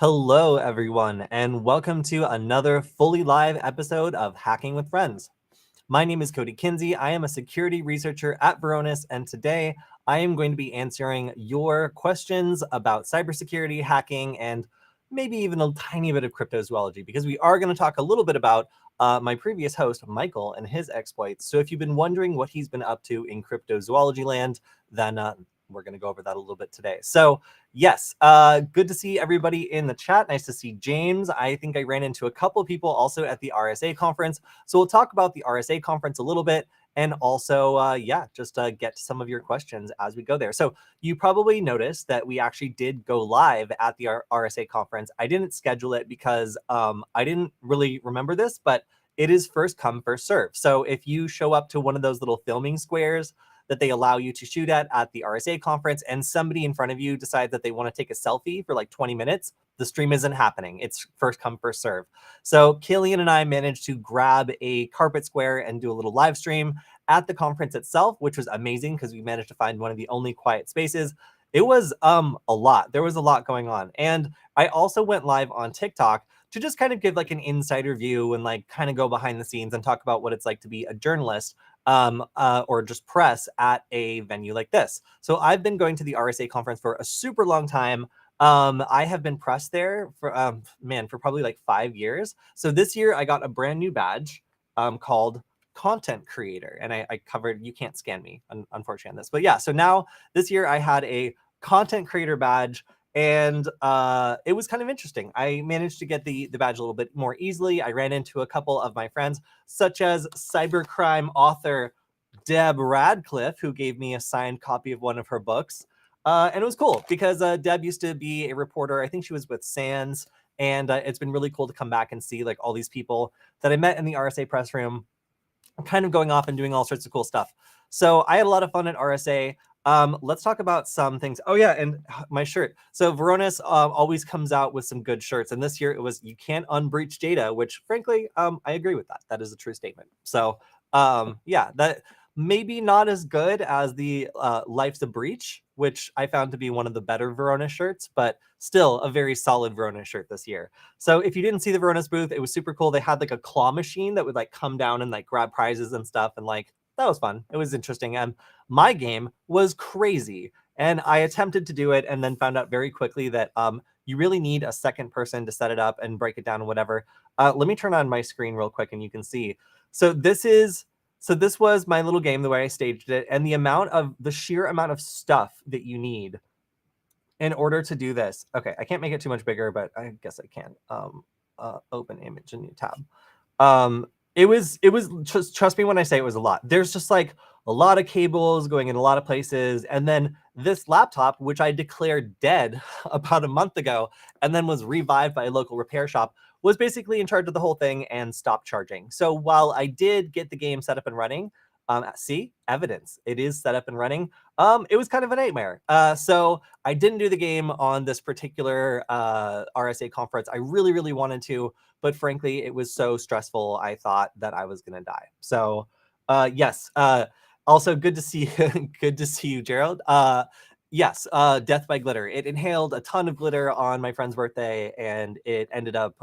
Hello, everyone, and welcome to another fully live episode of Hacking with Friends. My name is Kody Kinzie. I am a security researcher at Varonis, and today I am going to be answering your questions about cybersecurity, hacking, and maybe even a tiny bit of cryptozoology, because we are going to talk a little bit about my previous host, Michael, and his exploits. So if you've been wondering what he's been up to in cryptozoology land, then we're going to go over that a little bit today. So yes, good to see everybody in the chat. Nice to see James. I think I ran into a couple of people also at the RSA conference. So we'll talk about the RSA conference a little bit, and also, just get to some of your questions as we go there. So you probably noticed that we actually did go live at the RSA conference. I didn't schedule it because I didn't really remember this, but it is first come, first serve. So if you show up to one of those little filming squares that they allow you to shoot at the RSA conference, and somebody in front of you decides that they want to take a selfie for like 20 minutes, the stream isn't happening. It's first come, first serve. So Killian and I managed to grab a carpet square and do a little live stream at the conference itself, which was amazing because we managed to find one of the only quiet spaces. It was a lot. There was a lot going on. And I also went live on TikTok to just kind of give like an insider view and like kind of go behind the scenes and talk about what it's like to be a journalist or just press at a venue like this. So I've been going to the RSA conference for a super long time. I have been pressed there for for probably like 5 years. So this year I got a brand new badge called content creator, and I covered, you can't scan me unfortunately on this, but yeah, so now this year I had a content creator badge, and it was kind of interesting. I managed to get the badge a little bit more easily. I ran into a couple of my friends, such as cybercrime author Deb Radcliffe, who gave me a signed copy of one of her books. And it was cool because Deb used to be a reporter. I think she was with Sands. And it's been really cool to come back and see like all these people that I met in the RSA press room kind of going off and doing all sorts of cool stuff. So I had a lot of fun at RSA. Let's talk about some things. Oh yeah, and my shirt. So Varonis always comes out with some good shirts, and this year it was "You can't unbreach data," which frankly, I agree with that. That is a true statement. So yeah, that maybe not as good as the "Life's a Breach," which I found to be one of the better Varonis shirts, but still a very solid Varonis shirt this year. So if you didn't see the Varonis booth, it was super cool. They had like a claw machine that would like come down and like grab prizes and stuff, and like that was fun. It was interesting. And my game was crazy, and I attempted to do it and then found out very quickly that you really need a second person to set it up and break it down and whatever. Let me turn on my screen real quick and you can see. So this was my little game, the way I staged it, and the sheer amount of stuff that you need in order to do this. Okay, I can't make it too much bigger, but I guess I can. Open image, a new tab. It was just, trust me when I say it was a lot. There's just like a lot of cables going in a lot of places, and then this laptop, which I declared dead about a month ago, and then was revived by a local repair shop, was basically in charge of the whole thing and stopped charging. So while I did get the game set up and running, see, evidence, it is set up and running. It was kind of a nightmare. So I didn't do the game on this particular RSA conference. I really, really wanted to, but frankly, it was so stressful, I thought that I was going to die. So yes, also good to see, good to see you, Gerald. Yes, death by glitter. It inhaled a ton of glitter on my friend's birthday, and it ended up,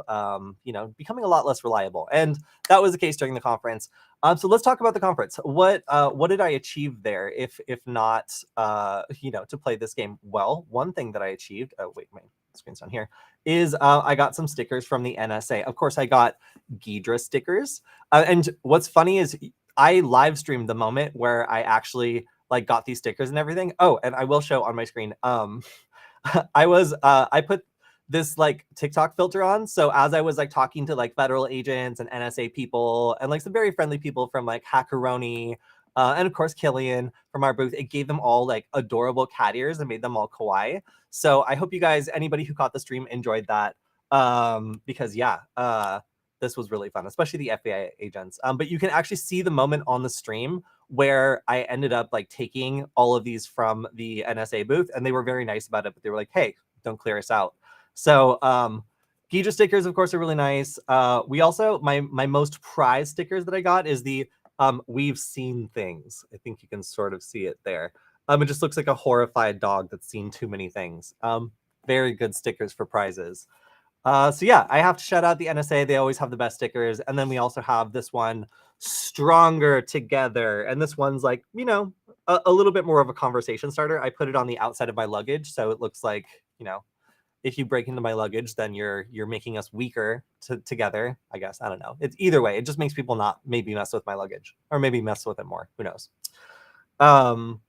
becoming a lot less reliable. And that was the case during the conference. So let's talk about the conference. What did I achieve there, if not, to play this game? Well, one thing that I achieved. Oh wait, my screen's down here. Is I got some stickers from the NSA. Of course, I got Ghidra stickers. And what's funny is I live streamed the moment where I actually like got these stickers and everything. Oh, and I will show on my screen. I put this like TikTok filter on. So as I was like talking to like federal agents and NSA people and like some very friendly people from like Hackeroni, and of course Killian from our booth, it gave them all like adorable cat ears and made them all kawaii. So I hope you guys, anybody who caught the stream, enjoyed that. Because yeah, this was really fun, especially the FBI agents. But you can actually see the moment on the stream where I ended up like taking all of these from the NSA booth, and they were very nice about it, but they were like, hey, don't clear us out. So Ghidra stickers, of course, are really nice. We also, my most prized stickers that I got is the we've seen things. I think you can sort of see it there. It just looks like a horrified dog that's seen too many things. Very good stickers for prizes. So yeah, I have to shout out the NSA. They always have the best stickers. And then we also have this one, Stronger Together. And this one's like, a little bit more of a conversation starter. I put it on the outside of my luggage, so it looks like, if you break into my luggage, then you're making us weaker together. I guess, I don't know. It's either way. It just makes people not maybe mess with my luggage, or maybe mess with it more. Who knows? Um,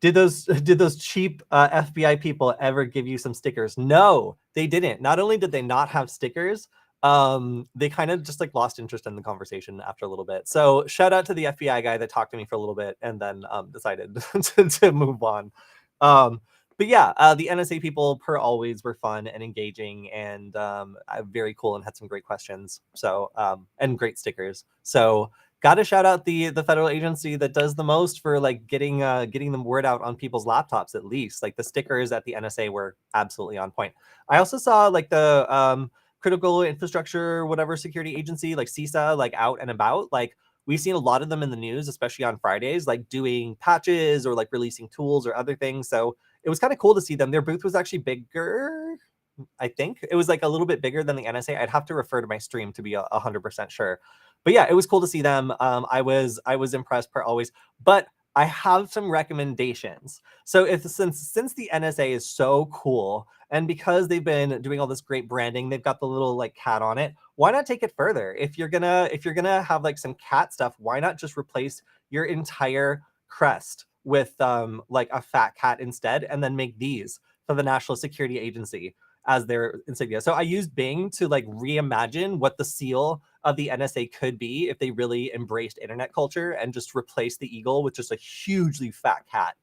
did those cheap FBI people ever give you some stickers? No, they didn't. Not only did they not have stickers, they kind of just like lost interest in the conversation after a little bit. So shout out to the FBI guy that talked to me for a little bit and then decided to move on. But yeah, the NSA people, per always, were fun and engaging and very cool and had some great questions. So and great stickers. So got to shout out the federal agency that does the most for like getting the word out on people's laptops. At least like the stickers at the NSA were absolutely on point. I also saw like the critical infrastructure whatever security agency like CISA like out and about. Like we've seen a lot of them in the news, especially on Fridays, like doing patches or like releasing tools or other things. So it was kind of cool to see them. Their booth was actually bigger. I think it was like a little bit bigger than the NSA. I'd have to refer to my stream to be 100% sure. But yeah, it was cool to see them. I was impressed per always. But I have some recommendations. So since the NSA is so cool, and because they've been doing all this great branding, they've got the little like cat on it. Why not take it further? If you're gonna have like some cat stuff, why not just replace your entire crest with like a fat cat instead, and then make these for the National Security Agency as their insignia. So I used Bing to like reimagine what the seal of the NSA could be if they really embraced internet culture and just replaced the eagle with just a hugely fat cat.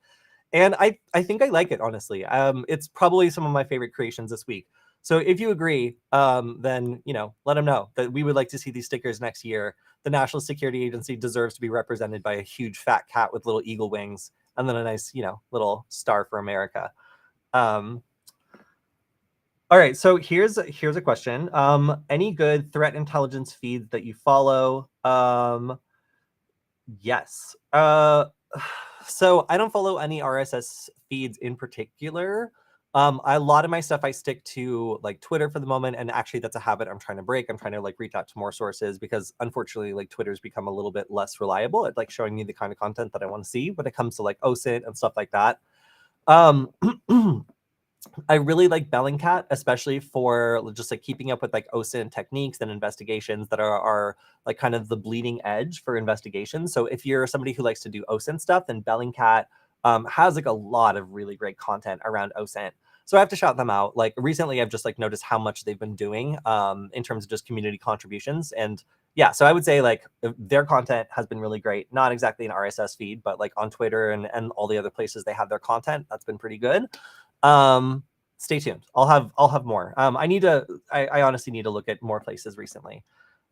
And I think I like it, honestly. It's probably some of my favorite creations this week. So if you agree, then let them know that we would like to see these stickers next year. The National Security Agency deserves to be represented by a huge fat cat with little eagle wings, and then a nice, little star for America. All right, so here's a question. Any good threat intelligence feeds that you follow? Yes. So I don't follow any RSS feeds in particular. A lot of my stuff I stick to like Twitter for the moment, and actually that's a habit I'm trying to break. I'm trying to like reach out to more sources because unfortunately like Twitter's become a little bit less reliable at like showing me the kind of content that I want to see when it comes to like OSINT and stuff like that. I really like Bellingcat, especially for just like keeping up with like OSINT techniques and investigations that are like kind of the bleeding edge for investigations. So if you're somebody who likes to do OSINT stuff, then Bellingcat has like a lot of really great content around OSINT. So I have to shout them out. Like recently, I've just like noticed how much they've been doing in terms of just community contributions. And yeah, so I would say like their content has been really great. Not exactly an RSS feed, but like on Twitter and all the other places they have their content, that's been pretty good. Stay tuned. I'll have more. I honestly need to look at more places recently.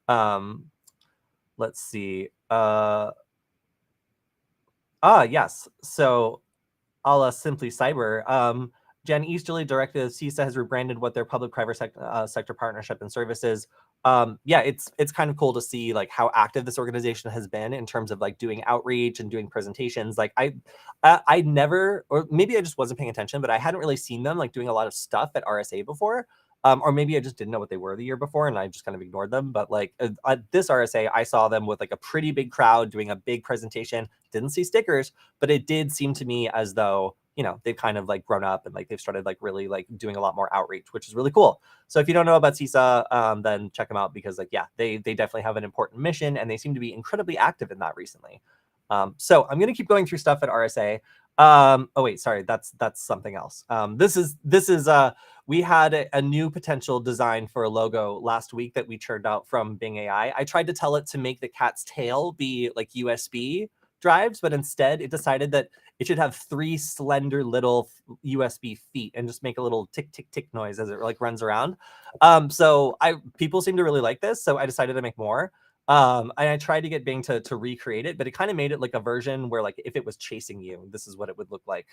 Let's see. Yes. So a la Simply Cyber. Jen Easterly, director of CISA, has rebranded what their public-private sector partnership and services. Yeah, it's kind of cool to see like how active this organization has been in terms of like doing outreach and doing presentations. Like I never, or maybe I just wasn't paying attention, but I hadn't really seen them like doing a lot of stuff at RSA before. Or maybe I just didn't know what they were the year before and I just kind of ignored them. But like at this RSA, I saw them with like a pretty big crowd doing a big presentation. Didn't see stickers, but it did seem to me as though they've kind of like grown up and like they've started like really like doing a lot more outreach, which is really cool. So if you don't know about CISA, then check them out because like, yeah, they definitely have an important mission and they seem to be incredibly active in that recently. So I'm going to keep going through stuff at RSA. Oh wait, sorry, that's something else. This is we had a new potential design for a logo last week that we churned out from Bing AI. I tried to tell it to make the cat's tail be like USB drives, but instead it decided that it should have 3 slender little USB feet and just make a little tick tick tick noise as it like runs around. So people seem to really like this, so I decided to make more. And I tried to get Bing to recreate it, but it kind of made it like a version where like if it was chasing you, this is what it would look like.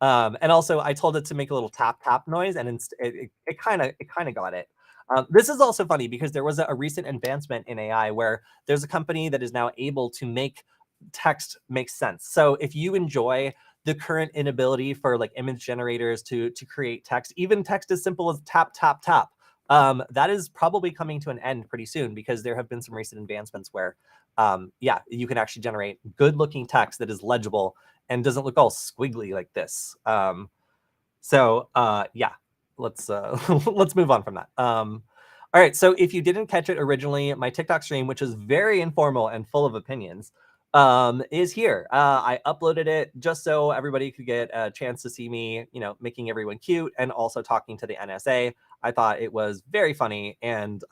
And also I told it to make a little tap tap noise, and it kind of got it. This is also funny because there was a recent advancement in AI where there's a company that is now able to make text make sense. So if you enjoy the current inability for like image generators to create text, even text as simple as tap tap tap, That is probably coming to an end pretty soon because there have been some recent advancements where, yeah, you can actually generate good-looking text that is legible and doesn't look all squiggly like this. Yeah, let's let's move on from that. All right, so if you didn't catch it originally, my TikTok stream, which is very informal and full of opinions, is here. I uploaded it just so everybody could get a chance to see me, making everyone cute and also talking to the NSA. I thought it was very funny, and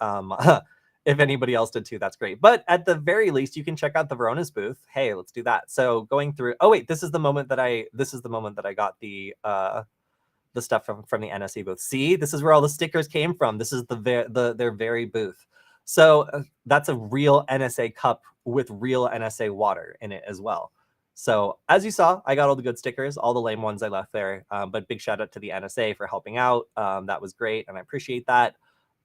if anybody else did too, that's great. But at the very least, you can check out the Verona's booth. Hey, let's do that. So going through. Oh wait, this is the moment that I got the stuff from the NSA booth. See, this is where all the stickers came from. This is their very booth. So that's a real NSA cup with real NSA water in it as well. So as you saw, I got all the good stickers, all the lame ones I left there. But big shout out to the NSA for helping out. That was great, and I appreciate that.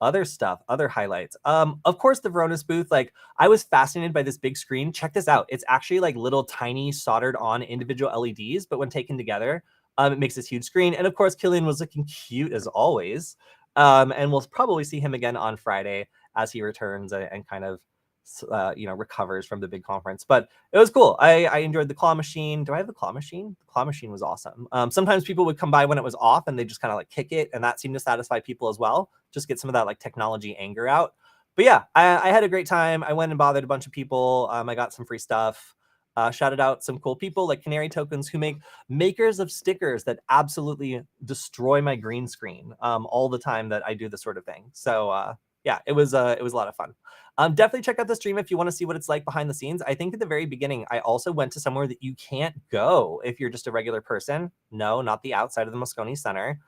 Other stuff, other highlights. Of course, the Verona's booth. Like, I was fascinated by this big screen. Check this out. It's actually like little tiny soldered on individual LEDs, but when taken together, it makes this huge screen. And of course, Killian was looking cute as always. And we'll probably see him again on Friday as he returns and kind of, recovers from the big conference. But it was cool. I enjoyed the claw machine. Do I have the claw machine? The claw machine was awesome. Sometimes people would come by when it was off and they just kind of like kick it. And that seemed to satisfy people as well. Just get some of that like technology anger out. But yeah, I had a great time. I went and bothered a bunch of people. I got some free stuff. Shouted out some cool people like Canary Tokens, who make makers of stickers that absolutely destroy my green screen all the time that I do this sort of thing. So yeah, it was a lot of fun. Definitely check out the stream if you want to see what it's like behind the scenes. I think at the very beginning, I also went to somewhere that you can't go if you're just a regular person. No, not the outside of the Moscone Center.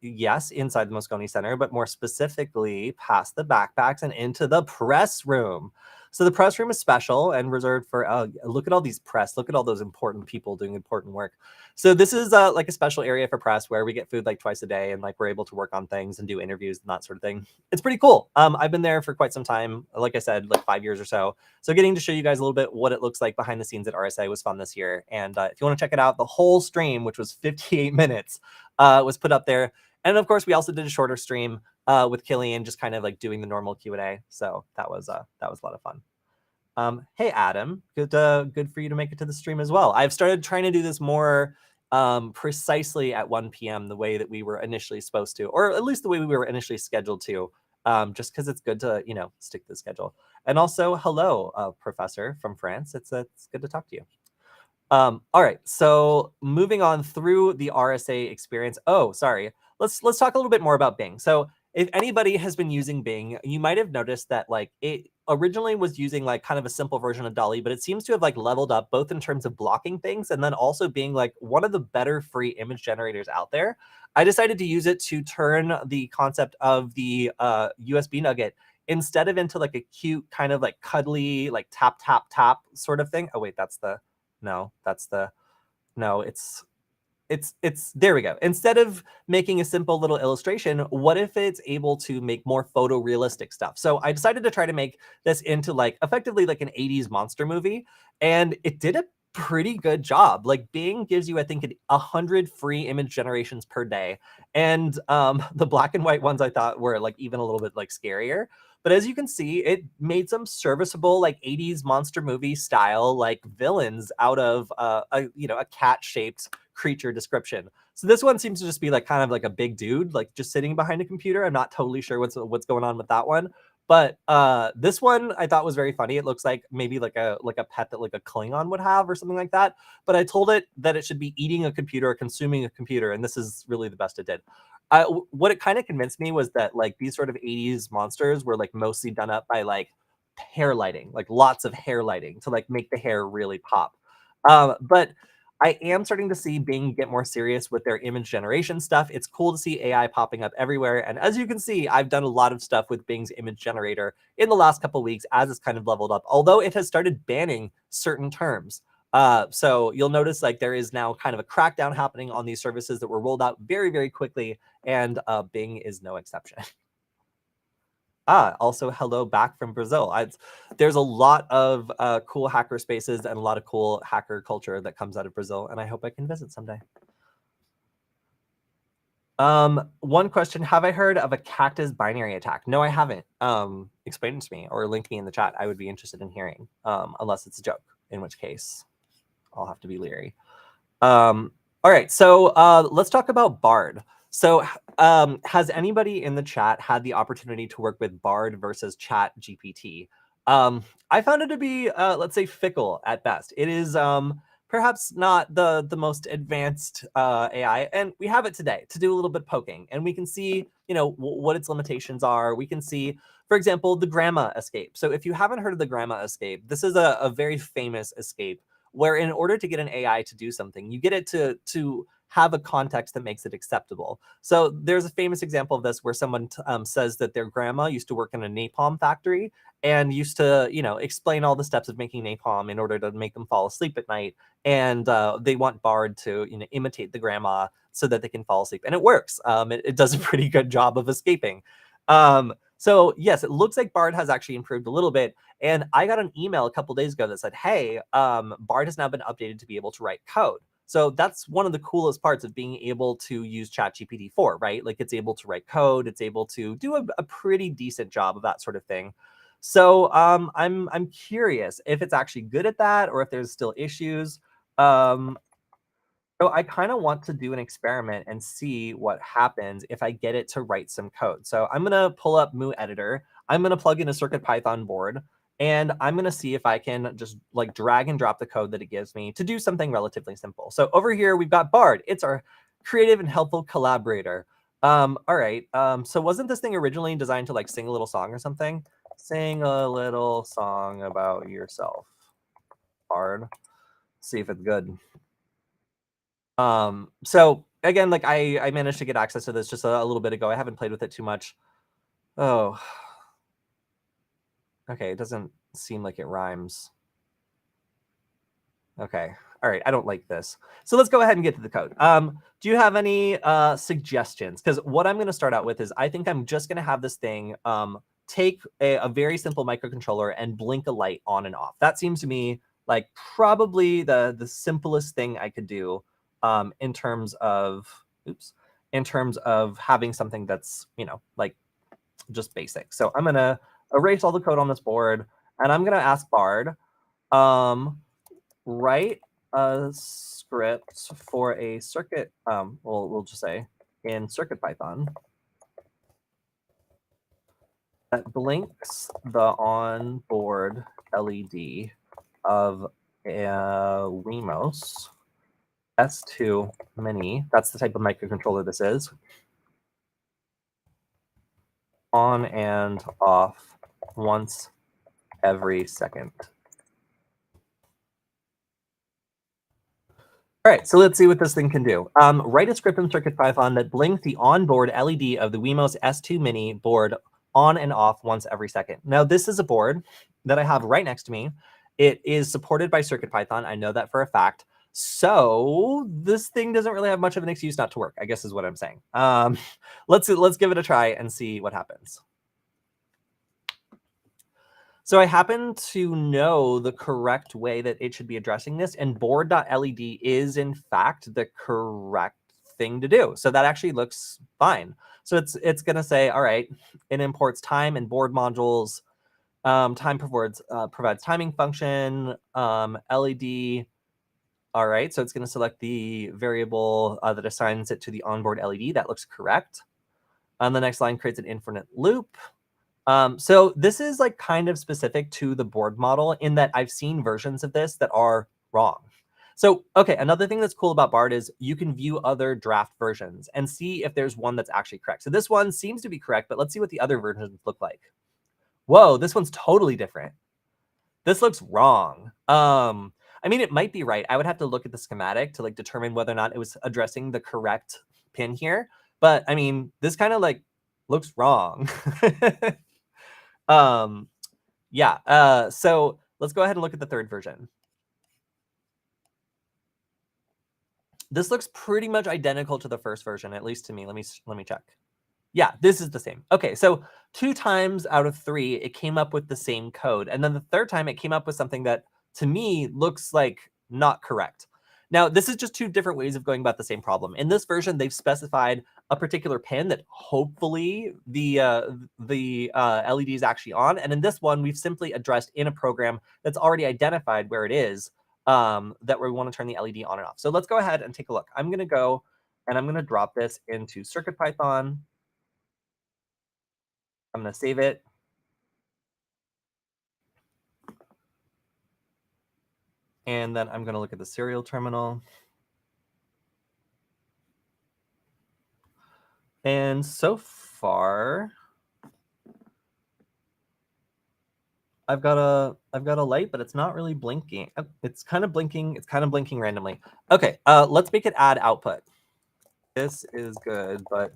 Yes, inside the Moscone Center, but more specifically past the backpacks and into the press room. So the press room is special and reserved for, look at all these press, look at all those important people doing important work. So this is like a special area for press where we get food like twice a day and like we're able to work on things and do interviews and that sort of thing. It's pretty cool. I've been there for quite some time, like I said, like 5 years or so. So getting to show you guys a little bit what it looks like behind the scenes at RSA was fun this year. And if you want to check it out, the whole stream, which was 58 minutes, was put up there. And of course, we also did a shorter stream with Killian, just kind of like doing the normal Q&A. So that was a lot of fun. Hey Adam, good for you to make it to the stream as well. I've started trying to do this more precisely at 1 p.m. the way that we were initially supposed to, or at least the way we were initially scheduled to, just because it's good to stick to the schedule. And also, hello, Professor from France. It's good to talk to you. All right, so moving on through the RSA experience. Oh, sorry. Let's talk a little bit more about Bing. So if anybody has been using Bing, you might have noticed that like it originally was using like kind of a simple version of DALL-E, but it seems to have like leveled up both in terms of blocking things and then also being like one of the better free image generators out there. I decided to use it to turn the concept of the USB nugget instead of into like a cute kind of like cuddly like tap tap tap sort of thing. Oh wait, it's there we go. Instead of making a simple little illustration, what if it's able to make more photorealistic stuff? So I decided to try to make this into like effectively like an 80s monster movie, and it did a pretty good job. Like Bing gives you, I think, 100 free image generations per day, and the black and white ones I thought were like even a little bit like scarier. But as you can see, it made some serviceable like 80s monster movie style like villains out of a cat-shaped creature description. So this one seems to just be like kind of like a big dude, like just sitting behind a computer. I'm not totally sure what's going on with that one. But this one I thought was very funny. It looks like maybe like a pet that like a Klingon would have or something like that. But I told it that it should be eating a computer or consuming a computer, and this is really the best it did. What it kind of convinced me was that like these sort of 80s monsters were like mostly done up by like hair lighting, like lots of hair lighting to like make the hair really pop. But I am starting to see Bing get more serious with their image generation stuff. It's cool to see AI popping up everywhere. And as you can see, I've done a lot of stuff with Bing's image generator in the last couple of weeks as it's kind of leveled up, although it has started banning certain terms. So you'll notice like there is now kind of a crackdown happening on these services that were rolled out very, very quickly, and Bing is no exception. Also hello back from Brazil. There's a lot of cool hacker spaces and a lot of cool hacker culture that comes out of Brazil, and I hope I can visit someday. One question, have I heard of a cactus binary attack? No, I haven't. Explain it to me or link me in the chat. I would be interested in hearing, unless it's a joke, in which case I'll have to be leery. All right, so let's talk about Bard. So has anybody in the chat had the opportunity to work with Bard versus Chat GPT? I found it to be, let's say, fickle at best. It is perhaps not the most advanced AI, and we have it today to do a little bit of poking, and we can see, you know, what its limitations are. We can see, for example, the grandma escape. So if you haven't heard of the grandma escape, this is a very famous escape where in order to get an AI to do something, you get it to have a context that makes it acceptable. So there's a famous example of this where someone says that their grandma used to work in a napalm factory and used to, you know, explain all the steps of making napalm in order to make them fall asleep at night. And they want Bard to, you know, imitate the grandma so that they can fall asleep. And it works. It does a pretty good job of escaping. So yes, it looks like Bard has actually improved a little bit. And I got an email a couple days ago that said, hey, Bard has now been updated to be able to write code. So that's one of the coolest parts of being able to use ChatGPT 4, right? Like it's able to write code, it's able to do a pretty decent job of that sort of thing. So I'm curious if it's actually good at that or if there's still issues. So I kind of want to do an experiment and see what happens if I get it to write some code. So I'm going to pull up Moo Editor. I'm going to plug in a CircuitPython board, and I'm going to see if I can just like drag and drop the code that it gives me to do something relatively simple. So over here, we've got Bard. It's our creative and helpful collaborator. All right. So wasn't this thing originally designed to like sing a little song or something? Sing a little song about yourself, Bard. See if it's good. So again, like I managed to get access to this just a little bit ago. I haven't played with it too much. Oh, okay. It doesn't seem like it rhymes. Okay. All right. I don't like this. So let's go ahead and get to the code. Do you have any suggestions? Because what I'm going to start out with is I think I'm just going to have this thing take a very simple microcontroller and blink a light on and off. That seems to me like probably the simplest thing I could do in terms of having something that's, you know, like just basic. So I'm going to erase all the code on this board, and I'm going to ask Bard, write a script for a circuit, we'll just say in CircuitPython that blinks the onboard LED of a Wemos S2 Mini. That's the type of microcontroller this is. On and off once every second. All right, so let's see what this thing can do. Write a script in CircuitPython that blinks the onboard LED of the Wemos S2 Mini board on and off once every second. Now, this is a board that I have right next to me. It is supported by CircuitPython. I know that for a fact. So this thing doesn't really have much of an excuse not to work, I guess is what I'm saying. Let's give it a try and see what happens. So I happen to know the correct way that it should be addressing this, and board.led is in fact the correct thing to do. So that actually looks fine. So it's going to say, all right, it imports time and board modules. Time provides timing function, LED. All right, so it's going to select the variable that assigns it to the onboard LED. That looks correct. The next line creates an infinite loop. So this is like kind of specific to the board model in that I've seen versions of this that are wrong. So, okay, another thing that's cool about Bard is you can view other draft versions and see if there's one that's actually correct. So this one seems to be correct, but let's see what the other versions look like. Whoa, this one's totally different. This looks wrong. I mean, it might be right. I would have to look at the schematic to like determine whether or not it was addressing the correct pin here. But I mean, this kind of like looks wrong. Yeah. So let's go ahead and look at the third version. This looks pretty much identical to the first version, at least to me. Let me check. Yeah, this is the same. Okay, so 2 times out of 3, it came up with the same code. And then the third time it came up with something that to me looks like not correct. Now, this is just two different ways of going about the same problem. In this version, they've specified a particular pin that hopefully the LED is actually on. And in this one, we've simply addressed in a program that's already identified where it is that we want to turn the LED on and off. So let's go ahead and take a look. I'm going to go and I'm going to drop this into CircuitPython. I'm going to save it. And then I'm going to look at the serial terminal. And so far, I've got a light, but it's not really blinking. It's kind of blinking. It's kind of blinking randomly. Okay, let's make it add output. This is good, but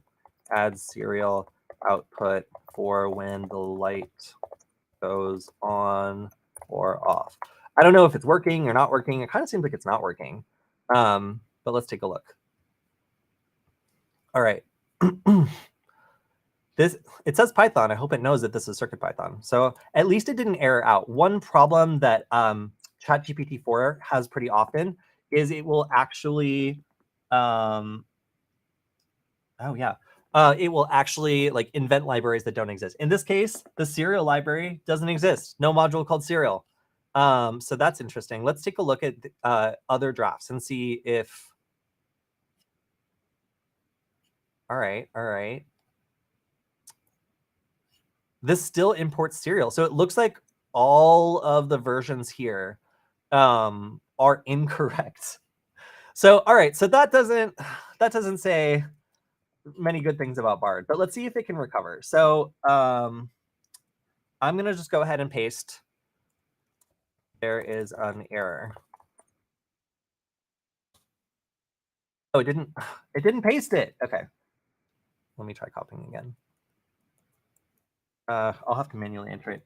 add serial output for when the light goes on or off. I don't know if it's working or not working. It kind of seems like it's not working. But let's take a look. All right. It says Python. I hope it knows that this is CircuitPython. So at least it didn't error out. One problem that ChatGPT-4 has pretty often is it will actually, it will actually like invent libraries that don't exist. In this case, the serial library doesn't exist. No module called serial. So that's interesting. Let's take a look at other drafts and see if. All right. This still imports serial. So it looks like all of the versions here are incorrect. So, all right. So that doesn't say many good things about Bard, but let's see if it can recover. So I'm going to just go ahead and paste. There is an error. Oh, it didn't paste it. Okay. Let me try copying again. I'll have to manually enter it.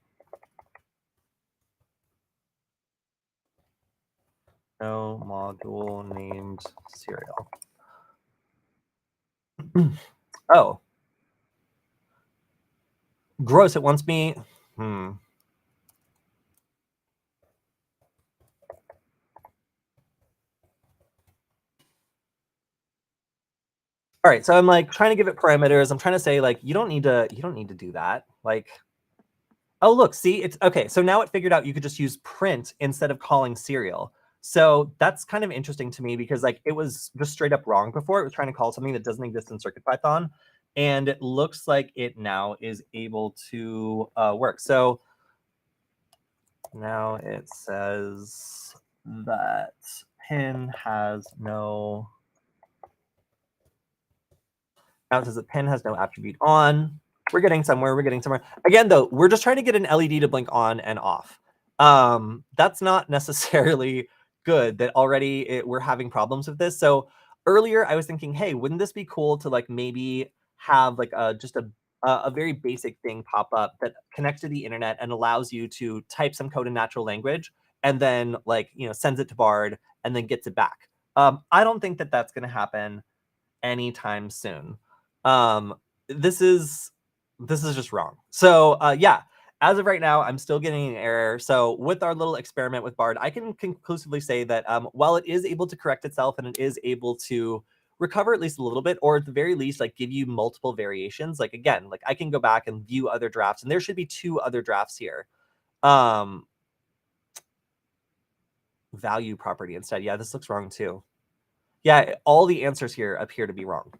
No module named serial. Oh. Gross, it wants me. All right, so I'm like trying to give it parameters. I'm trying to say like you don't need to do that. Like, oh look, see, it's okay. So now it figured out you could just use print instead of calling serial. So that's kind of interesting to me because like it was just straight up wrong before. It was trying to call something that doesn't exist in CircuitPython, and it looks like it now is able to work. So now it says that pin has no. Now it says that pin has no attribute on. We're getting somewhere. Again, though, we're just trying to get an LED to blink on and off. That's not necessarily good that already we're having problems with this. So earlier I was thinking, hey, wouldn't this be cool to like maybe have like just a very basic thing pop up that connects to the internet and allows you to type some code in natural language and then like, sends it to Bard and then gets it back. I don't think that that's going to happen anytime soon. This is just wrong. So yeah, as of right now, I'm still getting an error. So with our little experiment with Bard, I can conclusively say that while it is able to correct itself and it is able to recover at least a little bit, or at the very least, like give you multiple variations. Like again, like I can go back and view other drafts, and there should be 2 other drafts here. Value property instead. Yeah, this looks wrong too. Yeah, all the answers here appear to be wrong.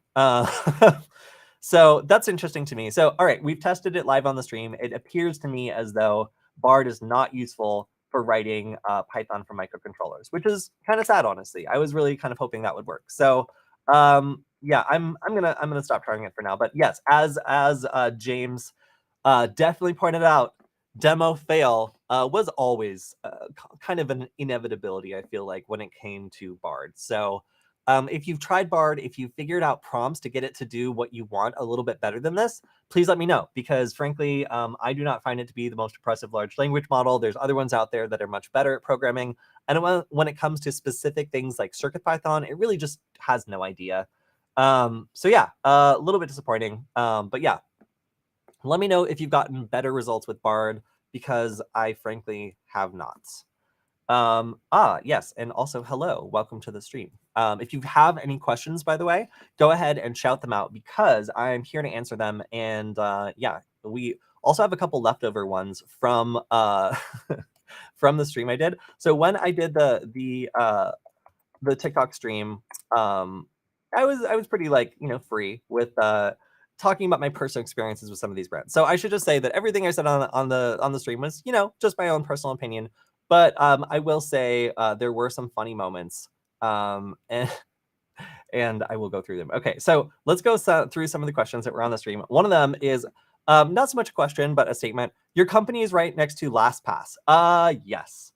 So that's interesting to me. So, all right, we've tested it live on the stream. It appears to me as though Bard is not useful for writing Python for microcontrollers, which is kind of sad, honestly. I was really kind of hoping that would work. So, yeah, I'm gonna stop trying it for now. But yes, as James definitely pointed out, demo fail was always kind of an inevitability, I feel like, when it came to Bard. So if you've tried Bard, if you figured out prompts to get it to do what you want a little bit better than this, please let me know. Because frankly, I do not find it to be the most impressive large language model. There's other ones out there that are much better at programming. And when it comes to specific things like CircuitPython, it really just has no idea. So yeah, a little bit disappointing. But yeah, let me know if you've gotten better results with Bard, because I frankly have not. Yes, and also hello, welcome to the stream. If you have any questions, by the way, go ahead and shout them out because I'm here to answer them. And yeah, we also have a couple leftover ones from from the stream I did. So when I did the TikTok stream, I was pretty like, free with talking about my personal experiences with some of these brands. So I should just say that everything I said on the stream was, just my own personal opinion. But I will say there were some funny moments, and and I will go through them. Okay, so let's go through some of the questions that were on the stream. One of them is not so much a question, but a statement. Your company is right next to LastPass. Yes.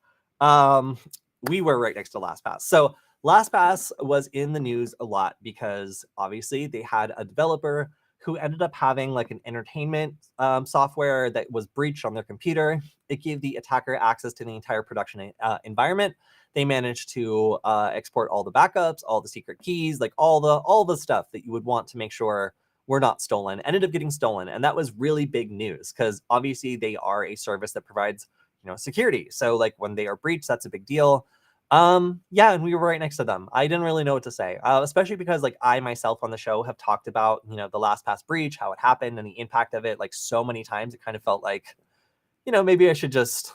We were right next to LastPass. So LastPass was in the news a lot because obviously they had a developer who ended up having like an entertainment software that was breached on their computer. It gave the attacker access to the entire production environment. They managed to export all the backups, all the secret keys, like all the stuff that you would want to make sure were not stolen. Ended up getting stolen, and that was really big news because obviously they are a service that provides security. So like when they are breached, that's a big deal. Yeah, and we were right next to them. I didn't really know what to say, especially because like I myself on the show have talked about the LastPass breach, how it happened, and the impact of it like so many times. It kind of felt like maybe I should just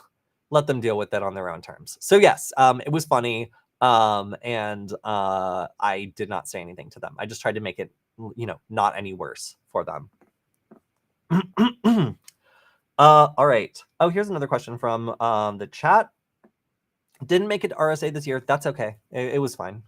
let them deal with it on their own terms. So yes, it was funny, and I did not say anything to them. I just tried to make it not any worse for them. All right. Oh, here's another question from the chat. Didn't make it to RSA this year. That's okay. It was fine.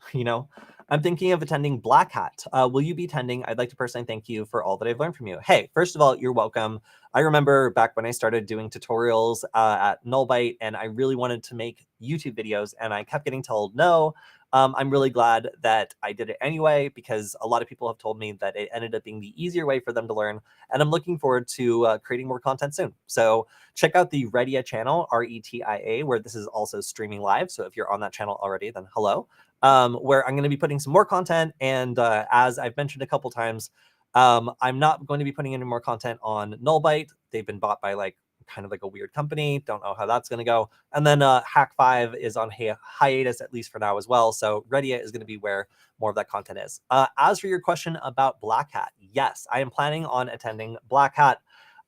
I'm thinking of attending Black Hat. Will you be attending? I'd like to personally thank you for all that I've learned from you. Hey, first of all, you're welcome. I remember back when I started doing tutorials at Nullbyte, and I really wanted to make YouTube videos, and I kept getting told no. I'm really glad that I did it anyway, because a lot of people have told me that it ended up being the easier way for them to learn, and I'm looking forward to creating more content soon. So check out the Retia channel, RETIA, where this is also streaming live. So if you're on that channel already, then hello. Where I'm going to be putting some more content. And as I've mentioned a couple times, I'm not going to be putting any more content on Nullbyte. They've been bought by like kind of like a weird company. Don't know how that's going to go. And then Hack5 is on hiatus, at least for now as well. So Redia is going to be where more of that content is. As for your question about Black Hat, yes, I am planning on attending Black Hat.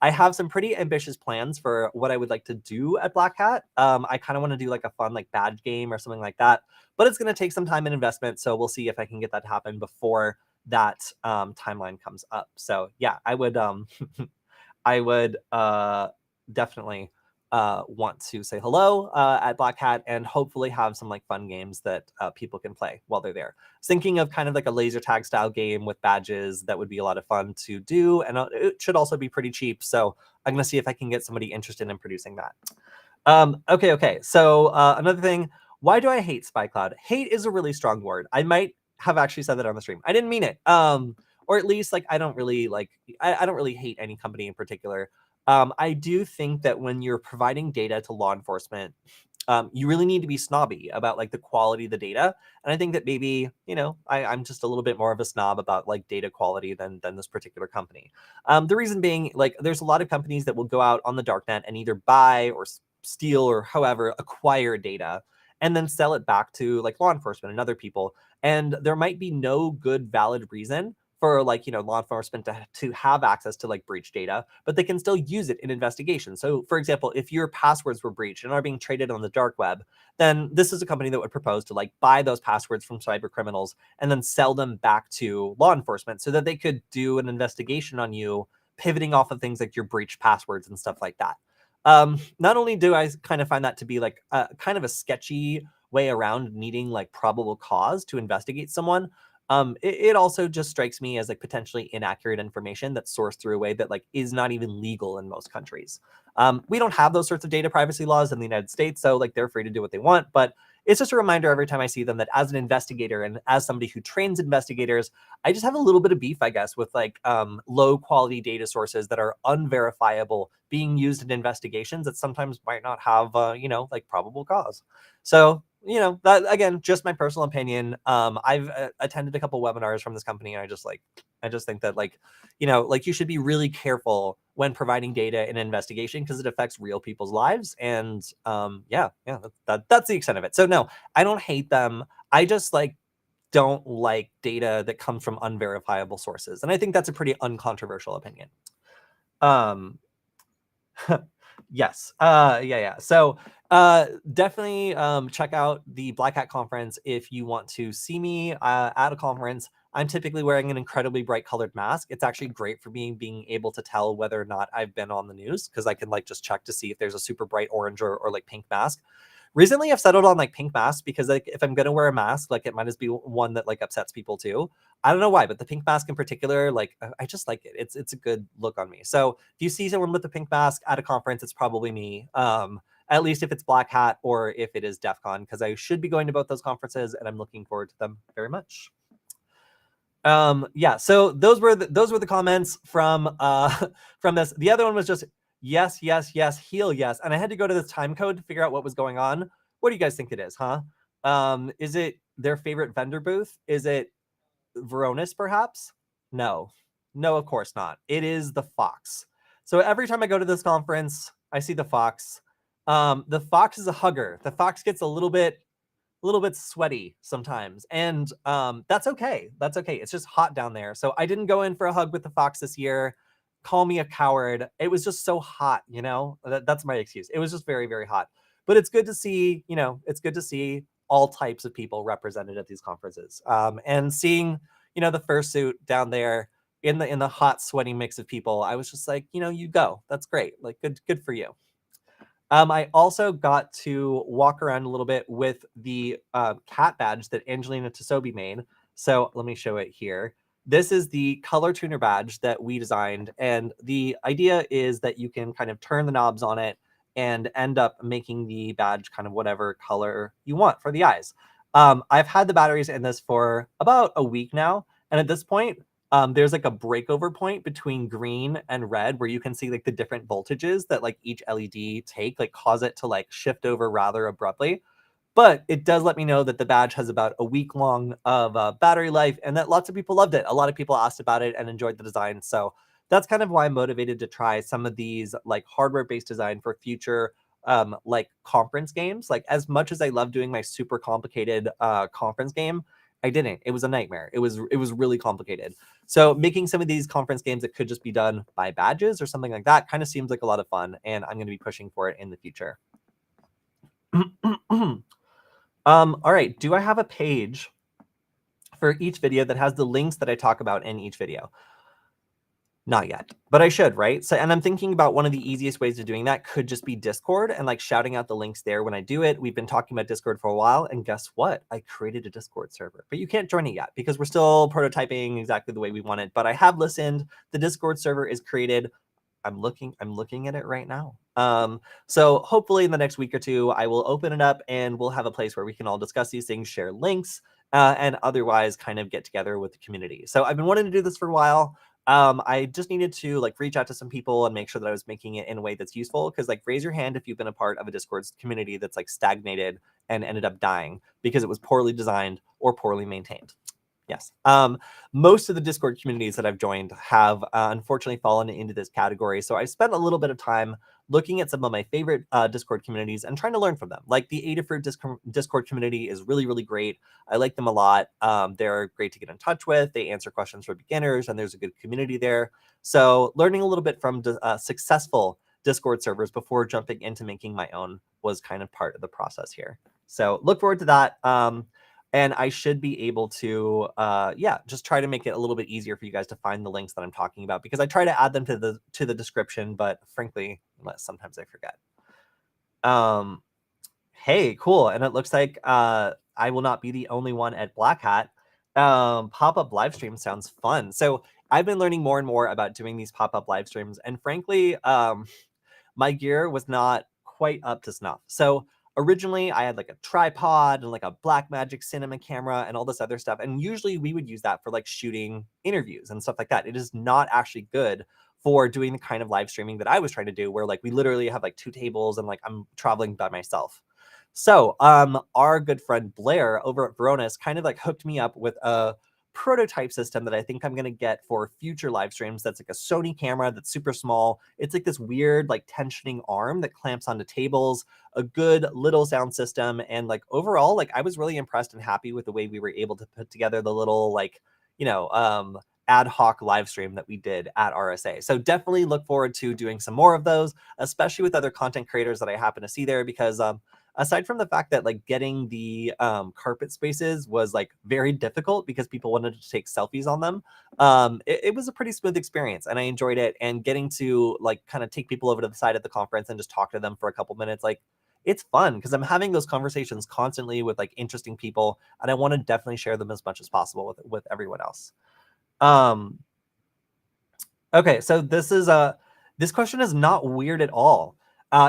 I have some pretty ambitious plans for what I would like to do at Black Hat. I kind of want to do like a fun like badge game or something like that, but it's going to take some time and investment. So we'll see if I can get that to happen before that timeline comes up. So yeah, I would I would definitely want to say hello at Black Hat and hopefully have some like fun games that people can play while they're there. Thinking of kind of like a laser tag style game with badges that would be a lot of fun to do, and it should also be pretty cheap. So I'm gonna see if I can get somebody interested in producing that. Okay. So another thing, why do I hate SpyCloud? Hate is a really strong word. I might have actually said that on the stream. I didn't mean it. Or at least like I don't really hate any company in particular. I do think that when you're providing data to law enforcement, you really need to be snobby about like the quality of the data. And I think that maybe, I'm just a little bit more of a snob about like data quality than this particular company. The reason being, like, there's a lot of companies that will go out on the darknet and either buy or steal or however acquire data and then sell it back to like law enforcement and other people. And there might be no good valid reason for like law enforcement to have access to like breach data, but they can still use it in investigations. So for example, if your passwords were breached and are being traded on the dark web, then this is a company that would propose to like buy those passwords from cyber criminals and then sell them back to law enforcement so that they could do an investigation on you, pivoting off of things like your breached passwords and stuff like that. Not only do I kind of find that to be like kind of a sketchy way around needing like probable cause to investigate someone, it also just strikes me as like potentially inaccurate information that's sourced through a way that like is not even legal in most countries. We don't have those sorts of data privacy laws in the United States, so like they're free to do what they want. But it's just a reminder every time I see them that as an investigator and as somebody who trains investigators, I just have a little bit of beef, I guess, with like low quality data sources that are unverifiable being used in investigations that sometimes might not have like probable cause. So that again, just my personal opinion. I've attended a couple webinars from this company, and I just think that like you should be really careful when providing data in an investigation because it affects real people's lives. And that's the extent of it. So no, I don't hate them. I just don't like data that comes from unverifiable sources, and I think that's a pretty uncontroversial opinion. Yes. Yeah. So definitely check out the Black Hat conference if you want to see me at a conference. I'm typically wearing an incredibly bright colored mask. It's actually great for me being able to tell whether or not I've been on the news because I can just check to see if there's a super bright orange or like pink mask. Recently, I've settled on pink masks because if I'm gonna wear a mask, it might as be one that upsets people too. I don't know why, but the pink mask in particular, I just like it. It's a good look on me. So if you see someone with a pink mask at a conference, it's probably me. At least if it's Black Hat or if it is DEF CON, because I should be going to both those conferences and I'm looking forward to them very much. Yeah, so those were the comments from from this. The other one was just yes, heal yes. And I had to go to this time code to figure out what was going on. What do you guys think it is, huh? Is it their favorite vendor booth? Is it Veronis, perhaps? No, of course not. It is the Fox. So every time I go to this conference, I see the Fox. The Fox is a hugger. The Fox gets a little bit sweaty sometimes, and that's okay. It's just hot down there. So I didn't go in for a hug with the Fox this year. Call me a coward. It was just so hot. That's my excuse. It was just very, very hot. But it's good to see. It's good to see all types of people represented at these conferences. And seeing the fursuit down there in the hot, sweaty mix of people, I was just like, you go. That's great. Good for you. I also got to walk around a little bit with the cat badge that Angelina Tisobi made. So let me show it here. This is the color tuner badge that we designed. And the idea is that you can kind of turn the knobs on it and end up making the badge kind of whatever color you want for the eyes. I've had the batteries in this for about a week now. And at this point, there's a breakover point between green and red where you can see the different voltages that each LED take cause it to shift over rather abruptly. But it does let me know that the badge has about a week long of battery life and that lots of people loved it. A lot of people asked about it and enjoyed the design. So that's kind of why I'm motivated to try some of these hardware based design for future conference games. As much as I love doing my super complicated conference game, I didn't. It was a nightmare. It was really complicated. So making some of these conference games that could just be done by badges or something like that kind of seems like a lot of fun, and I'm going to be pushing for it in the future. All right. Do I have a page for each video that has the links that I talk about in each video? Not yet, but I should, right? So, and I'm thinking about one of the easiest ways of doing that could just be Discord and shouting out the links there when I do it. We've been talking about Discord for a while, and guess what? I created a Discord server, but you can't join it yet because we're still prototyping exactly the way we want it. But I have listened. The Discord server is created. I'm looking at it right now. So hopefully in the next week or two, I will open it up and we'll have a place where we can all discuss these things, share links, and otherwise kind of get together with the community. So I've been wanting to do this for a while. I just needed to reach out to some people and make sure that I was making it in a way that's useful. Because raise your hand if you've been a part of a Discord community that's stagnated and ended up dying because it was poorly designed or poorly maintained. Yes. Most of the Discord communities that I've joined have unfortunately fallen into this category. So I spent a little bit of time looking at some of my favorite Discord communities and trying to learn from them. The Adafruit Discord community is really, really great. I like them a lot. They're great to get in touch with. They answer questions for beginners, and there's a good community there. So learning a little bit from successful Discord servers before jumping into making my own was kind of part of the process here. So look forward to that. And I should be able to, just try to make it a little bit easier for you guys to find the links that I'm talking about, because I try to add them to the description, but frankly, sometimes I forget. Hey, cool. And it looks like I will not be the only one at Black Hat. Pop-up live stream sounds fun. So I've been learning more and more about doing these pop-up live streams, and frankly, my gear was not quite up to snuff. So originally I had a tripod and a Blackmagic cinema camera and all this other stuff. And usually we would use that for shooting interviews and stuff like that. It is not actually good for doing the kind of live streaming that I was trying to do, where we literally have 2 tables and I'm traveling by myself. So, our good friend Blair over at Veronis kind of like hooked me up with a prototype system that I think I'm gonna get for future live streams. That's like a Sony camera that's super small. It's like this weird like tensioning arm that clamps onto tables, a good little sound system, and like overall, like I was really impressed and happy with the way we were able to put together the little like, you know, ad hoc live stream that we did at RSA. So definitely look forward to doing some more of those, especially with other content creators that I happen to see there, because aside from the fact that like getting the carpet spaces was like very difficult because people wanted to take selfies on them, it was a pretty smooth experience and I enjoyed it. And getting to like kind of take people over to the side of the conference and just talk to them for a couple minutes, like it's fun because I'm having those conversations constantly with like interesting people, and I want to definitely share them as much as possible with everyone else. um Okay, so this question is not weird at all.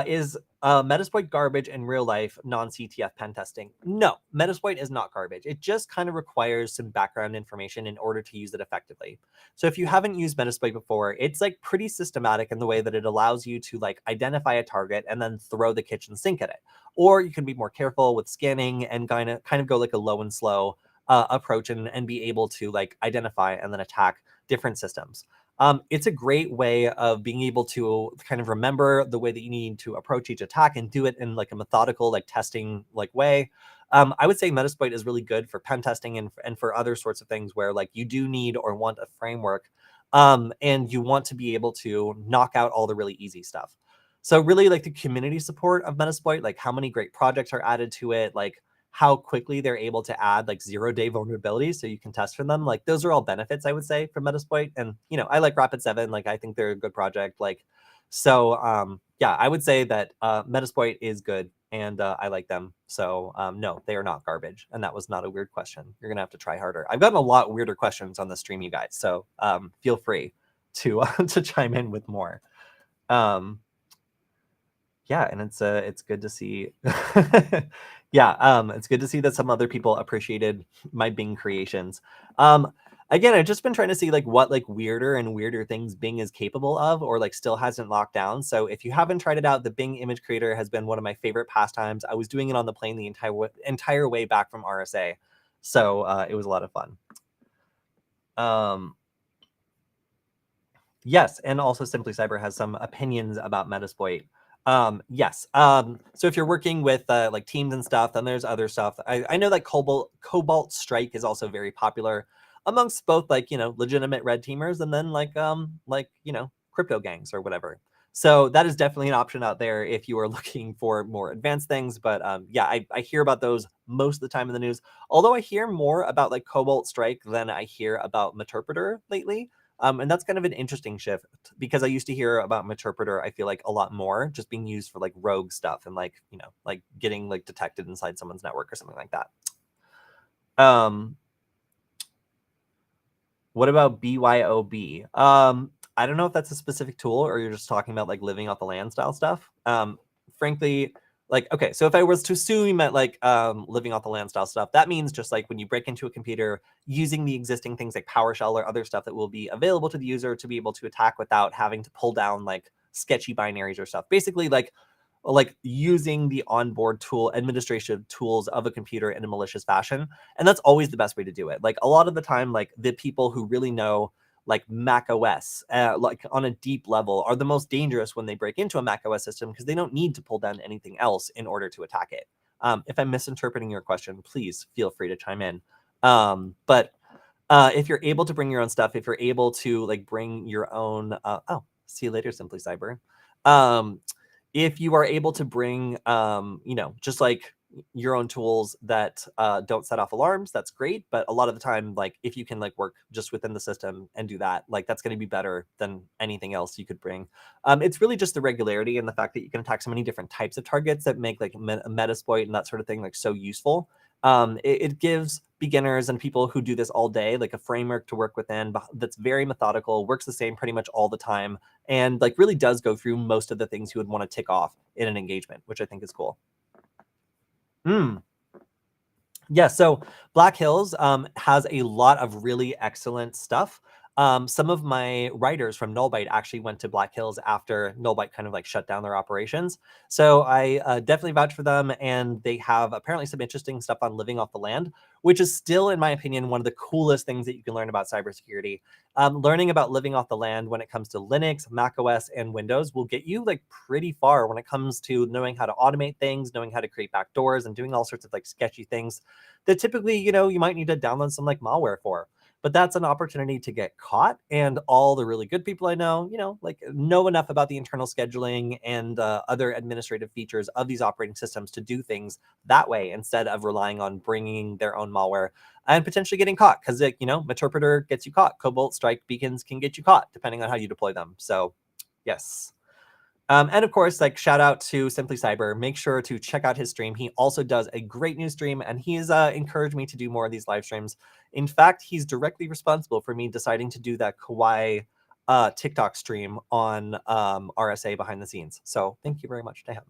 Is Metasploit garbage in real life non-CTF pen testing? No, Metasploit is not garbage. It just kind of requires some background information in order to use it effectively. So if you haven't used Metasploit before, it's like pretty systematic in the way that it allows you to like identify a target and then throw the kitchen sink at it. Or you can be more careful with scanning and kind of go like a low and slow approach and be able to like identify and then attack different systems. It's a great way of being able to kind of remember the way that you need to approach each attack and do it in like a methodical, like testing like way. I would say Metasploit is really good for pen testing and for other sorts of things where like you do need or want a framework, and you want to be able to knock out all the really easy stuff. So really like the community support of Metasploit, like how many great projects are added to it, like how quickly they're able to add like 0-day vulnerabilities so you can test for them. Like those are all benefits I would say from Metasploit. And you know, I like Rapid7, like I think they're a good project. Like, so yeah, I would say that Metasploit is good and I like them. So no, they are not garbage. And that was not a weird question. You're gonna have to try harder. I've gotten a lot weirder questions on the stream, you guys. So feel free to to chime in with more. Yeah, and it's good to see. Yeah, it's good to see that some other people appreciated my Bing creations. Again, I've just been trying to see like what like weirder and weirder things Bing is capable of or like still hasn't locked down. So if you haven't tried it out, the Bing image creator has been one of my favorite pastimes. I was doing it on the plane the entire way back from RSA, so it was a lot of fun. Yes, and also Simply Cyber has some opinions about Metasploit. Yes. So if you're working with like teams and stuff, then there's other stuff. I know that Cobalt Strike is also very popular amongst both like, you know, legitimate red teamers and then like, you know, crypto gangs or whatever. So that is definitely an option out there if you are looking for more advanced things. But yeah, I hear about those most of the time in the news. Although I hear more about like Cobalt Strike than I hear about Meterpreter lately. And that's kind of an interesting shift because I used to hear about Meterpreter, I feel like a lot more just being used for like rogue stuff and like, you know, like getting like detected inside someone's network or something like that. What about BYOB? I don't know if that's a specific tool or you're just talking about like living off the land style stuff. Frankly, like, okay, so if I was to assume you meant like living off the land style stuff, that means just like when you break into a computer using the existing things like PowerShell or other stuff that will be available to the user to be able to attack without having to pull down like sketchy binaries or stuff. Basically like using the onboard tool administration tools of a computer in a malicious fashion. And that's always the best way to do it. Like a lot of the time, like the people who really know like Mac OS, like on a deep level, are the most dangerous when they break into a Mac OS system because they don't need to pull down anything else in order to attack it. If I'm misinterpreting your question, please feel free to chime in. But if you're able to bring your own stuff, if you're able to like bring your own, oh, see you later, Simply Cyber. If you are able to bring, you know, just like your own tools that don't set off alarms, that's great. But a lot of the time, like if you can like work just within the system and do that, like that's going to be better than anything else you could bring. It's really just the regularity and the fact that you can attack so many different types of targets that make like Metasploit and that sort of thing like so useful. It gives beginners and people who do this all day like a framework to work within that's very methodical, works the same pretty much all the time, and like really does go through most of the things you would want to tick off in an engagement, which I think is cool. Yeah, so Black Hills has a lot of really excellent stuff. Some of my writers from Nullbyte actually went to Black Hills after Nullbyte kind of like shut down their operations. So I definitely vouch for them, and they have apparently some interesting stuff on living off the land, which is still, in my opinion, one of the coolest things that you can learn about cybersecurity. Learning about living off the land when it comes to Linux, macOS, and Windows will get you like pretty far when it comes to knowing how to automate things, knowing how to create backdoors, and doing all sorts of like sketchy things that typically, you might need to download some like malware for. But that's an opportunity to get caught. And all the really good people I know, like know enough about the internal scheduling and other administrative features of these operating systems to do things that way instead of relying on bringing their own malware and potentially getting caught. Because, Meterpreter gets you caught. Cobalt Strike beacons can get you caught depending on how you deploy them. So, yes. And of course, like shout out to Simply Cyber. Make sure to check out his stream. He also does a great new stream, and he's encouraged me to do more of these live streams. In fact, he's directly responsible for me deciding to do that Kawhi TikTok stream on RSA behind the scenes. So thank you very much to him.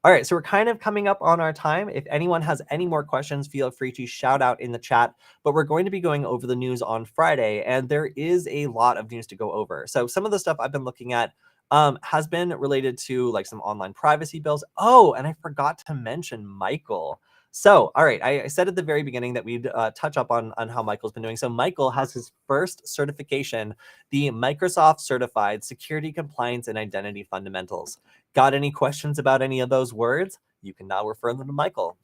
All right, so we're kind of coming up on our time. If anyone has any more questions, feel free to shout out in the chat. But we're going to be going over the news on Friday, and there is a lot of news to go over. So some of the stuff I've been looking at has been related to like some online privacy bills. Oh, and I forgot to mention Michael. So, all right, I said at the very beginning that we'd touch up on how Michael's been doing. So Michael has his first certification, the Microsoft Certified Security Compliance and Identity Fundamentals. Got any questions about any of those words? You can now refer them to Michael.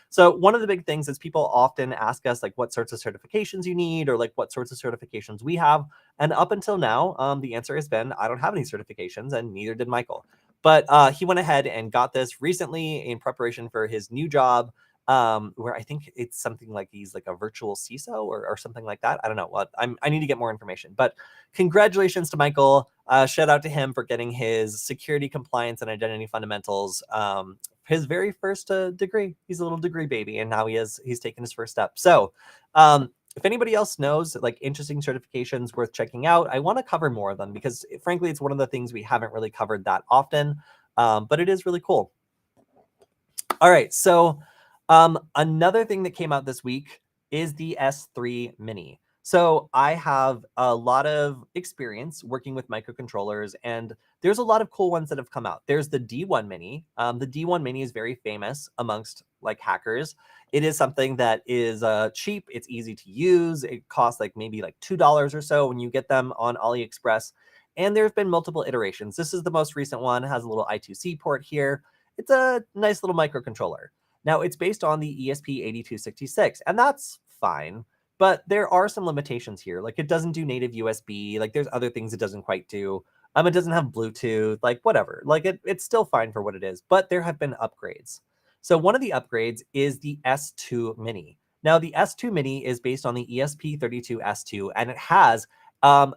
So one of the big things is people often ask us like what sorts of certifications you need or like what sorts of certifications we have. And up until now, the answer has been I don't have any certifications, and neither did Michael. But he went ahead and got this recently in preparation for his new job, where I think it's something like he's like a virtual CISO or something like that. I don't know what. I need to get more information. But congratulations to Michael. Shout out to him for getting his security compliance and identity fundamentals his very first degree. He's a little degree baby, and now he's taken his first step. So if anybody else knows like interesting certifications worth checking out, I want to cover more of them because frankly, it's one of the things we haven't really covered that often, but it is really cool. All right, so another thing that came out this week is the S3 Mini. So I have a lot of experience working with microcontrollers, and there's a lot of cool ones that have come out. There's the D1 Mini. The D1 Mini is very famous amongst like hackers. It is something that is cheap. It's easy to use. It costs like maybe like $2 or so when you get them on AliExpress. And there's been multiple iterations. This is the most recent one. It has a little I2C port here. It's a nice little microcontroller. Now, it's based on the ESP8266, and that's fine. But there are some limitations here. Like it doesn't do native USB. Like there's other things it doesn't quite do. It doesn't have Bluetooth, like whatever. Like it's still fine for what it is, but there have been upgrades. So one of the upgrades is the S2 Mini. Now the S2 Mini is based on the ESP32S2, and it has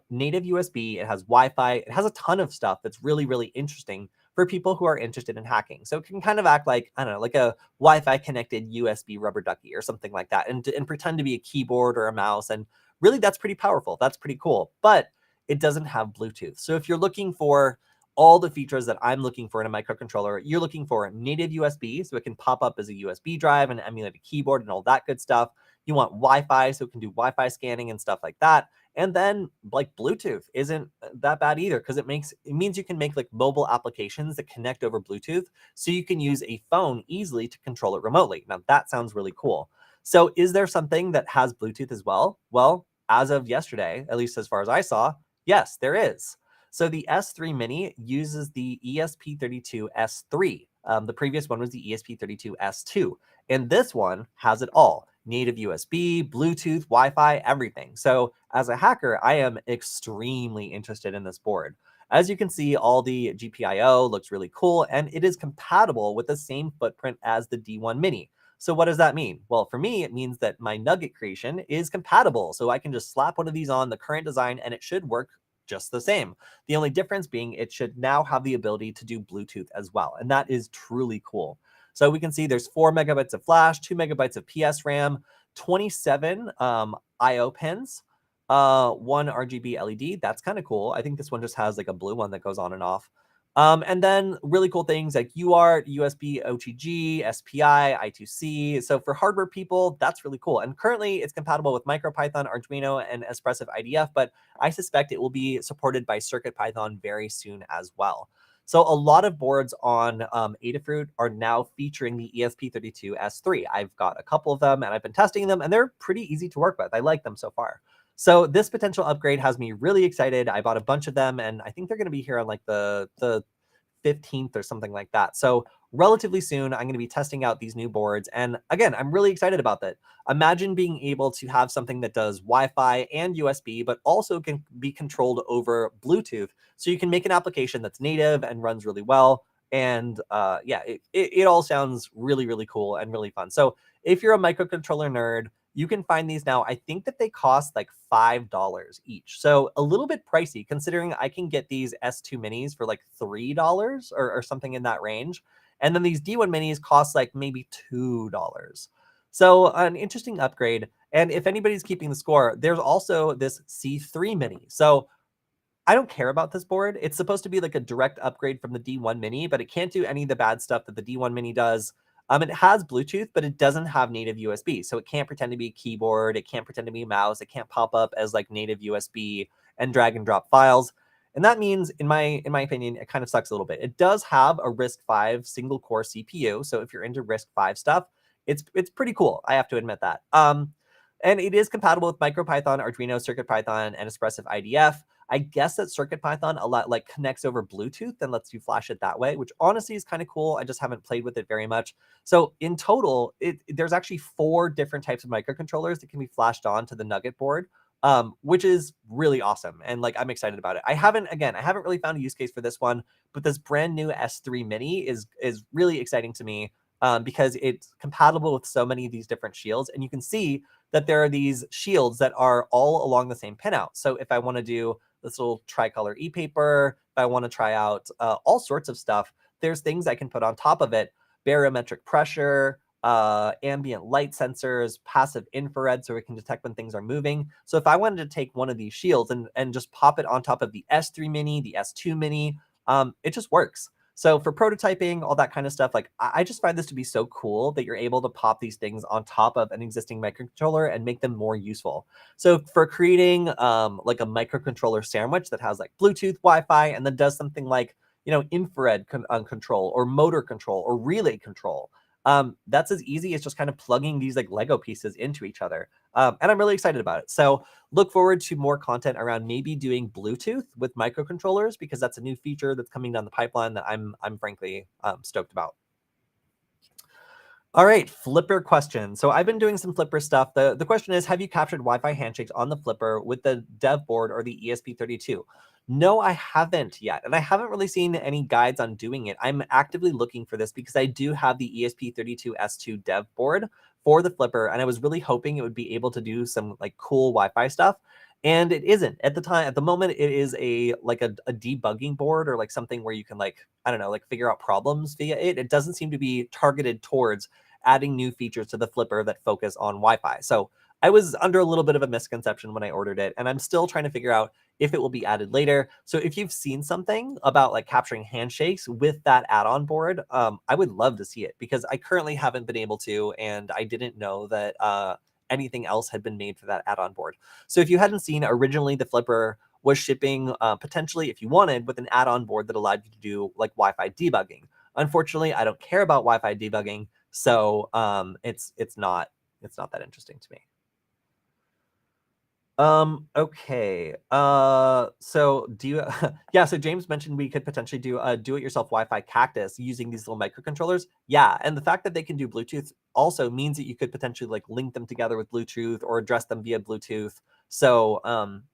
native USB, it has Wi-Fi, it has a ton of stuff that's really, really interesting for people who are interested in hacking. So it can kind of act like, I don't know, like a Wi-Fi connected USB rubber ducky or something like that, and pretend to be a keyboard or a mouse. And really, that's pretty powerful. That's pretty cool. But it doesn't have Bluetooth. So if you're looking for all the features that I'm looking for in a microcontroller, you're looking for native USB, so it can pop up as a USB drive and emulate a keyboard and all that good stuff. You want Wi-Fi, so it can do Wi-Fi scanning and stuff like that. And then like Bluetooth isn't that bad either, because it means you can make like mobile applications that connect over Bluetooth, so you can use a phone easily to control it remotely. Now that sounds really cool. So is there something that has Bluetooth as well? Well, as of yesterday, at least as far as I saw, yes, there is. So the S3 Mini uses the ESP32S3. The previous one was the ESP32S2. And this one has it all. Native USB, Bluetooth, Wi-Fi, everything. So as a hacker, I am extremely interested in this board. As you can see, all the GPIO looks really cool, and it is compatible with the same footprint as the D1 Mini. So what does that mean? Well, for me, it means that my nugget creation is compatible. So I can just slap one of these on the current design and it should work just the same. The only difference being it should now have the ability to do Bluetooth as well. And that is truly cool. So we can see there's 4 megabytes of flash, 2 megabytes of PS RAM, 27 IO pins, 1 RGB LED. That's kind of cool. I think this one just has like a blue one that goes on and off. And then really cool things like UART, USB, OTG, SPI, I2C. So for hardware people, that's really cool. And currently it's compatible with MicroPython, Arduino, and Espressif IDF, but I suspect it will be supported by CircuitPython very soon as well. So a lot of boards on Adafruit are now featuring the ESP32S3. I've got a couple of them and I've been testing them and they're pretty easy to work with. I like them so far. So this potential upgrade has me really excited. I bought a bunch of them and I think they're going to be here on like the 15th or something like that. So relatively soon, I'm going to be testing out these new boards. And again, I'm really excited about that. Imagine being able to have something that does Wi-Fi and USB, but also can be controlled over Bluetooth. So you can make an application that's native and runs really well. And yeah, it all sounds really, really cool and really fun. So if you're a microcontroller nerd, you can find these now. I think that they cost like $5 each. So a little bit pricey considering I can get these S2 minis for like $3 or something in that range. And then these D1 minis cost like maybe $2. So an interesting upgrade. And if anybody's keeping the score, there's also this C3 mini. So I don't care about this board. It's supposed to be like a direct upgrade from the D1 Mini, but it can't do any of the bad stuff that the D1 Mini does. It has Bluetooth, but it doesn't have native USB. So it can't pretend to be a keyboard. It can't pretend to be a mouse. It can't pop up as like native USB and drag and drop files. And that means, in my opinion, it kind of sucks a little bit. It does have a RISC-V single core CPU. So if you're into RISC-V stuff, it's pretty cool. I have to admit that. And it is compatible with MicroPython, Arduino, CircuitPython, and Espressif IDF. I guess that CircuitPython a lot like connects over Bluetooth and lets you flash it that way, which honestly is kind of cool. I just haven't played with it very much. So in total, there's actually 4 different types of microcontrollers that can be flashed on to the Nugget board, which is really awesome. And like, I'm excited about it. I haven't really found a use case for this one, but this brand new S3 Mini is really exciting to me. Because it's compatible with so many of these different shields. And you can see that there are these shields that are all along the same pinout. So if I want to do this little tricolor e-paper, if I want to try out all sorts of stuff, there's things I can put on top of it. Barometric pressure, ambient light sensors, passive infrared, so it can detect when things are moving. So if I wanted to take one of these shields and just pop it on top of the S3 Mini, the S2 Mini, it just works. So for prototyping, all that kind of stuff, like I just find this to be so cool that you're able to pop these things on top of an existing microcontroller and make them more useful. So for creating like a microcontroller sandwich that has like Bluetooth, Wi-Fi, and then does something like, infrared control or motor control or relay control. That's as easy as just kind of plugging these like Lego pieces into each other. And I'm really excited about it. So look forward to more content around maybe doing Bluetooth with microcontrollers, because that's a new feature that's coming down the pipeline that I'm frankly stoked about. All right, Flipper question. So I've been doing some Flipper stuff. The question is, have you captured Wi-Fi handshakes on the Flipper with the dev board or the ESP32? No, I haven't yet. And I haven't really seen any guides on doing it. I'm actively looking for this because I do have the ESP32S2 dev board for the Flipper. And I was really hoping it would be able to do some like cool Wi-Fi stuff. And it isn't at the time. At the moment, it is a debugging board or like something where you can like, I don't know, like figure out problems via it. It doesn't seem to be targeted towards adding new features to the Flipper that focus on Wi-Fi. So I was under a little bit of a misconception when I ordered it, and I'm still trying to figure out if it will be added later. So if you've seen something about like capturing handshakes with that add-on board, I would love to see it, because I currently haven't been able to, and I didn't know that anything else had been made for that add-on board. So if you hadn't seen, originally the Flipper was shipping potentially, if you wanted, with an add-on board that allowed you to do like Wi-Fi debugging. Unfortunately, I don't care about Wi-Fi debugging, so it's not that interesting to me. Okay. So do you, yeah, so James mentioned we could potentially do a do-it-yourself Wi-Fi cactus using these little microcontrollers. Yeah, and the fact that they can do Bluetooth also means that you could potentially like link them together with Bluetooth or address them via Bluetooth. So,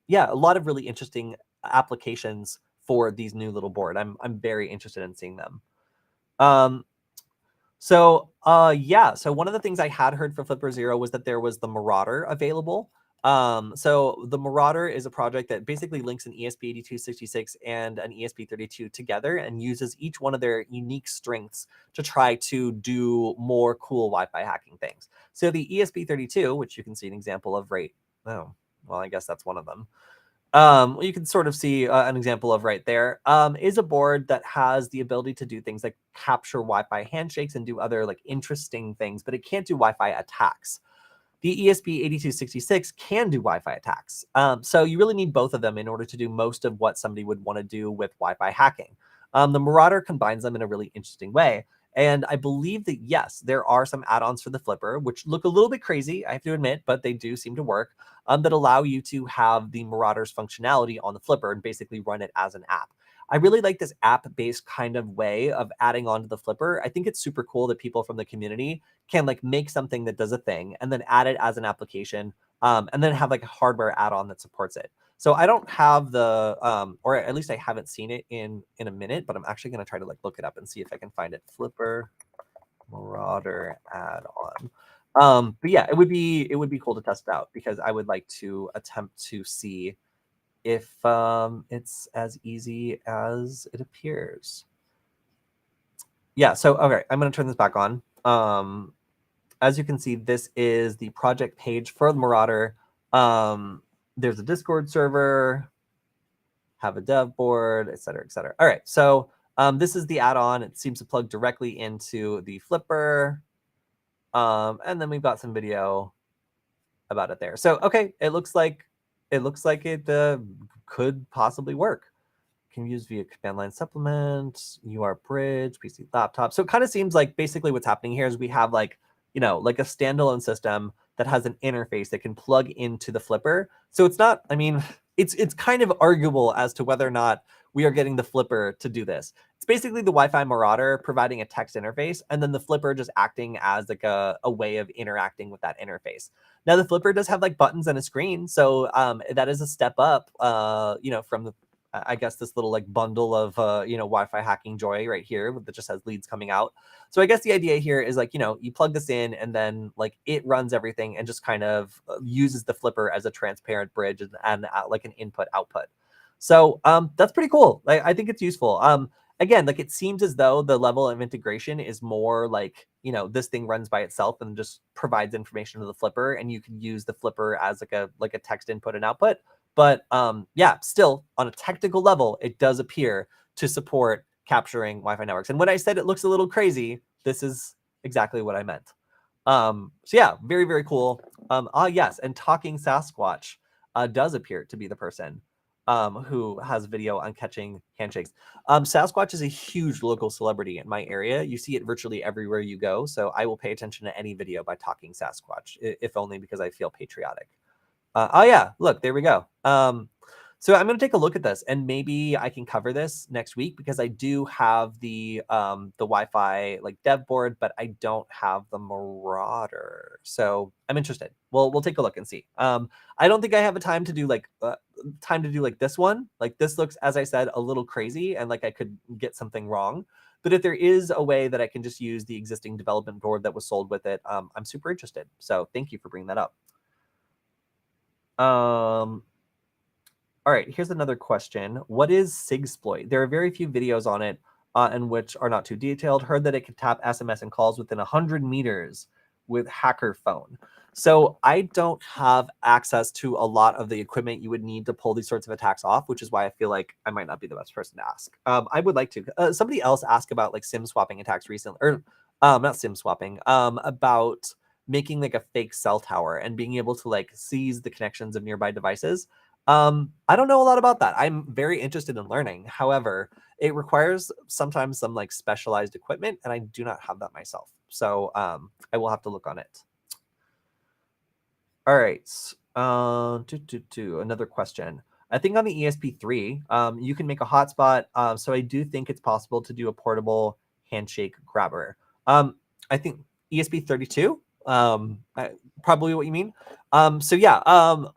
yeah, a lot of really interesting applications for these new little board. I'm very interested in seeing them. Yeah, so one of the things I had heard for Flipper Zero was that there was the Marauder available. So the Marauder is a project that basically links an ESP8266 and an ESP32 together and uses each one of their unique strengths to try to do more cool Wi-Fi hacking things. So the ESP32, which you can see an example of right, oh, well, I guess that's one of them. you can sort of see an example of right there, is a board that has the ability to do things like capture Wi-Fi handshakes and do other like interesting things, but it can't do Wi-Fi attacks. The ESP8266 can do Wi-Fi attacks. So you really need both of them in order to do most of what somebody would want to do with Wi-Fi hacking. The Marauder combines them in a really interesting way. And I believe that, yes, there are some add-ons for the Flipper, which look a little bit crazy, I have to admit, but they do seem to work, that allow you to have the Marauder's functionality on the Flipper and basically run it as an app. I really like this app-based kind of way of adding on to the Flipper. I think it's super cool that people from the community can like make something that does a thing and then add it as an application, and then have like a hardware add-on that supports it. So I don't have the, or at least I haven't seen it in a minute, but I'm actually going to try to like look it up and see if I can find it. Flipper Marauder add-on. But yeah, it would be cool to test it out because I would like to attempt to see if it's as easy as it appears. Yeah, so okay, I'm going to turn this back on. As you can see, this is the project page for the Marauder. There's a Discord server, have a dev board, et cetera, et cetera. All right, so this is the add-on. It seems to plug directly into the Flipper. And then we've got some video about it there. So, okay, it looks like it could possibly work. Can use via command line supplement, UR bridge, PC laptop. So it kind of seems like basically what's happening here is we have like, like a standalone system that has an interface that can plug into the Flipper. So it's not, I mean, it's kind of arguable as to whether or not we are getting the Flipper to do this. It's basically the Wi-Fi Marauder providing a text interface, and then the Flipper just acting as like a way of interacting with that interface. Now the Flipper does have like buttons and a screen, so that is a step up, from the, I guess, this little like bundle of Wi-Fi hacking joy right here that just has leads coming out. So I guess the idea here is like, you plug this in and then like it runs everything and just kind of uses the Flipper as a transparent bridge and like an input output. So that's pretty cool. I think it's useful. Again, like it seems as though the level of integration is more like, this thing runs by itself and just provides information to the Flipper, and you can use the Flipper as like a text input and output. But yeah, still on a technical level, it does appear to support capturing Wi-Fi networks. And when I said it looks a little crazy, this is exactly what I meant. So yeah, very, very cool. Yes, and Talking Sasquatch does appear to be the person who has video on catching handshakes. Sasquatch is a huge local celebrity in my area. You see it virtually everywhere you go. So I will pay attention to any video by Talking Sasquatch, if only because I feel patriotic. Oh yeah, look, there we go. So I'm going to take a look at this, and maybe I can cover this next week because I do have the Wi-Fi like dev board, but I don't have the Marauder. So I'm interested. We'll take a look and see. I don't think I have a time to do like this one. Like this looks, as I said, a little crazy, and like I could get something wrong. But if there is a way that I can just use the existing development board that was sold with it, I'm super interested. So thank you for bringing that up. All right, here's another question. What is Sigsploit? There are very few videos on it, and which are not too detailed. Heard that it can tap SMS and calls within 100 meters with hacker phone. So I don't have access to a lot of the equipment you would need to pull these sorts of attacks off, which is why I feel like I might not be the best person to ask. I would like to. Somebody else asked about like SIM swapping attacks recently, or not SIM swapping, about making like a fake cell tower and being able to like seize the connections of nearby devices. I don't know a lot about that. I'm very interested in learning. However, it requires sometimes some like specialized equipment, and I do not have that myself. So I will have to look on it. All right. Another question. I think on the ESP3, you can make a hotspot. So I do think it's possible to do a portable handshake grabber. I think ESP32, probably what you mean. So yeah, all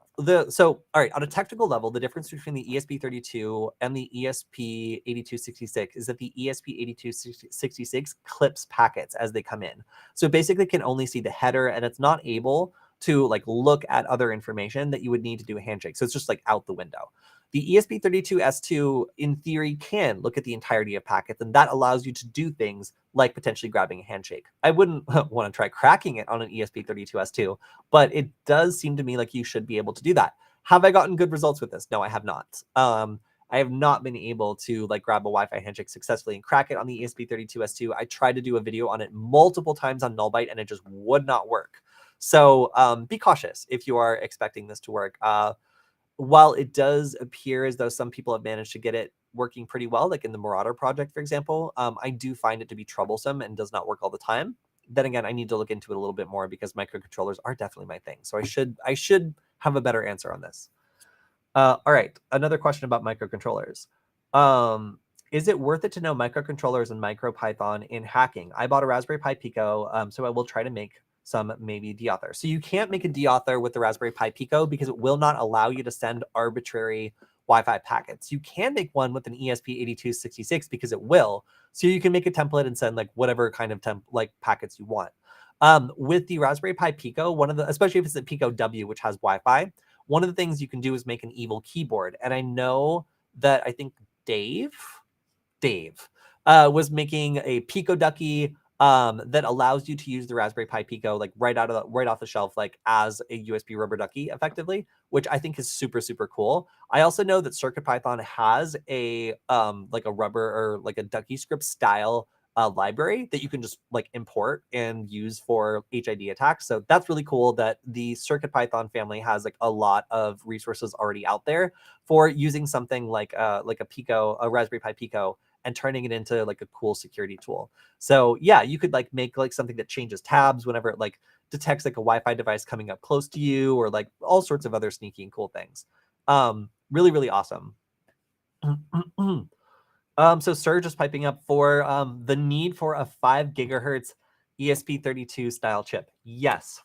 right, on a technical level, the difference between the ESP32 and the ESP8266 is that the ESP8266 clips packets as they come in. So it basically can only see the header, and it's not able to like look at other information that you would need to do a handshake. So it's just like out the window. The ESP32S2 in theory can look at the entirety of packets, and that allows you to do things like potentially grabbing a handshake. I wouldn't want to try cracking it on an ESP32S2, but it does seem to me like you should be able to do that. Have I gotten good results with this? No, I have not. I have not been able to like grab a Wi-Fi handshake successfully and crack it on the ESP32S2. I tried to do a video on it multiple times on Nullbyte and it just would not work. So be cautious if you are expecting this to work. While it does appear as though some people have managed to get it working pretty well, like in the Marauder project, for example, I do find it to be troublesome and does not work all the time. Then again, I need to look into it a little bit more because microcontrollers are definitely my thing. So I should have a better answer on this. All right, another question about microcontrollers. Is it worth it to know microcontrollers and MicroPython in hacking? I bought a Raspberry Pi Pico, so I will try to make some maybe deauthor. So you can't make a deauthor with the Raspberry Pi Pico because it will not allow you to send arbitrary Wi-Fi packets. You can make one with an ESP8266 because it will. So you can make a template and send like whatever kind of packets you want. With the Raspberry Pi Pico, especially if it's the Pico W, which has Wi-Fi, one of the things you can do is make an evil keyboard. And I know that I think Dave was making a Pico Ducky that allows you to use the Raspberry Pi Pico like right off the shelf, like as a USB rubber ducky effectively, which I think is super, super cool. I also know that CircuitPython has a like a rubber or like a ducky script style library that you can just like import and use for HID attacks. So that's really cool that the CircuitPython family has like a lot of resources already out there for using something like a Raspberry Pi Pico and turning it into like a cool security tool. So yeah, you could like make like something that changes tabs whenever it like detects like a Wi-Fi device coming up close to you, or like all sorts of other sneaky and cool things. Really, really awesome. So Surge is piping up for the need for a 5 gigahertz ESP32 style chip. Yes.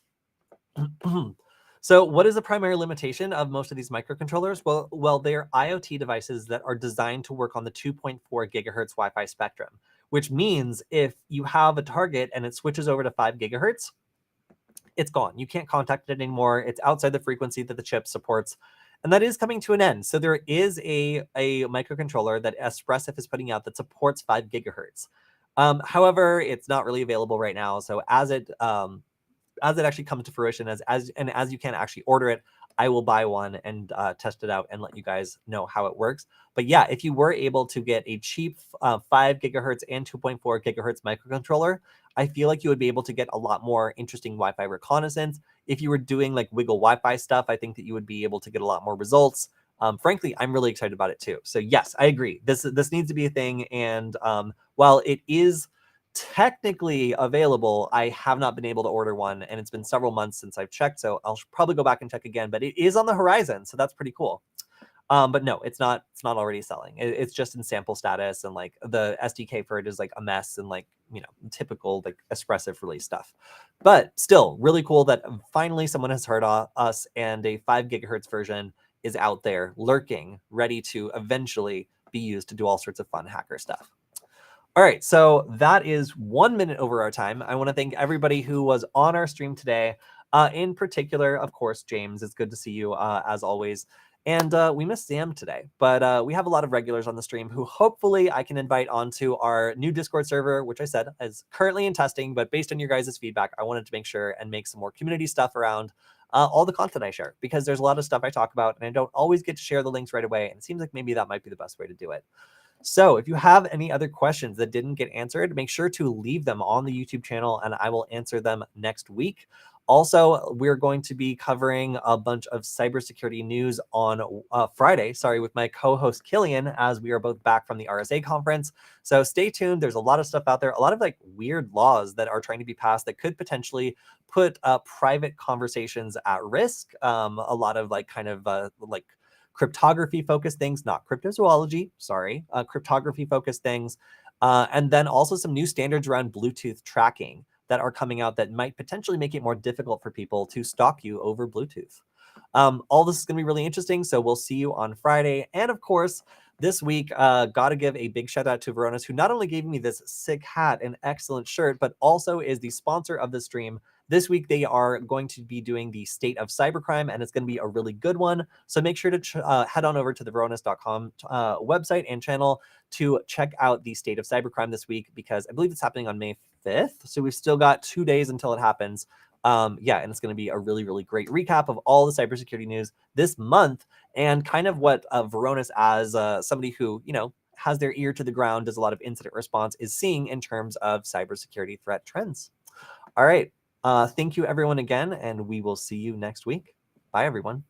So what is the primary limitation of most of these microcontrollers? Well, they're IoT devices that are designed to work on the 2.4 gigahertz Wi-Fi spectrum, which means if you have a target and it switches over to 5 gigahertz, it's gone. You can't contact it anymore. It's outside the frequency that the chip supports. And that is coming to an end. So there is a microcontroller that Espressif is putting out that supports 5 gigahertz. However, it's not really available right now. So as it actually comes to fruition, as you can actually order it, I will buy one and test it out and let you guys know how it works. But yeah, if you were able to get a cheap 5 gigahertz and 2.4 gigahertz microcontroller, I feel like you would be able to get a lot more interesting Wi-Fi reconnaissance. If you were doing like wiggle Wi-Fi stuff, I think that you would be able to get a lot more results. Frankly, I'm really excited about it too. So yes, I agree. This needs to be a thing. And while it is technically available, I have not been able to order one, and it's been several months since I've checked, so I'll probably go back and check again. But it is on the horizon, so that's pretty cool. But no, it's not already selling. It's just in sample status, and like the SDK for it is like a mess and like, you know, typical like Espressif release stuff. But still really cool that finally someone has heard us, and a 5 gigahertz version is out there lurking, ready to eventually be used to do all sorts of fun hacker stuff. All right, so that is 1 minute over our time. I want to thank everybody who was on our stream today. In particular, of course, James, it's good to see you as always. And we missed Sam today, but we have a lot of regulars on the stream who hopefully I can invite onto our new Discord server, which I said is currently in testing, but based on your guys' feedback, I wanted to make sure and make some more community stuff around all the content I share, because there's a lot of stuff I talk about and I don't always get to share the links right away. And it seems like maybe that might be the best way to do it. So if you have any other questions that didn't get answered, make sure to leave them on the YouTube channel and I will answer them next week. Also, we're going to be covering a bunch of cybersecurity news on Friday, with my co-host Killian, as we are both back from the RSA conference. So stay tuned. There's a lot of stuff out there, a lot of like weird laws that are trying to be passed that could potentially put private conversations at risk. A lot of like kind of like cryptography focused things, not cryptozoology, cryptography focused things. And then also some new standards around Bluetooth tracking that are coming out that might potentially make it more difficult for people to stalk you over Bluetooth. All this is going to be really interesting, so we'll see you on Friday. And of course, this week, got to give a big shout out to Veronis, who not only gave me this sick hat and excellent shirt, but also is the sponsor of the stream. This week, they are going to be doing the State of Cybercrime, and it's going to be a really good one. So make sure to head on over to the Veronis.com website and channel to check out the State of Cybercrime this week, because I believe it's happening on May 5th. So we've still got 2 days until it happens. Yeah, and it's going to be a really, really great recap of all the cybersecurity news this month, and kind of what Varonis, as somebody who, has their ear to the ground, does a lot of incident response, is seeing in terms of cybersecurity threat trends. All right. Thank you, everyone, again, and we will see you next week. Bye, everyone.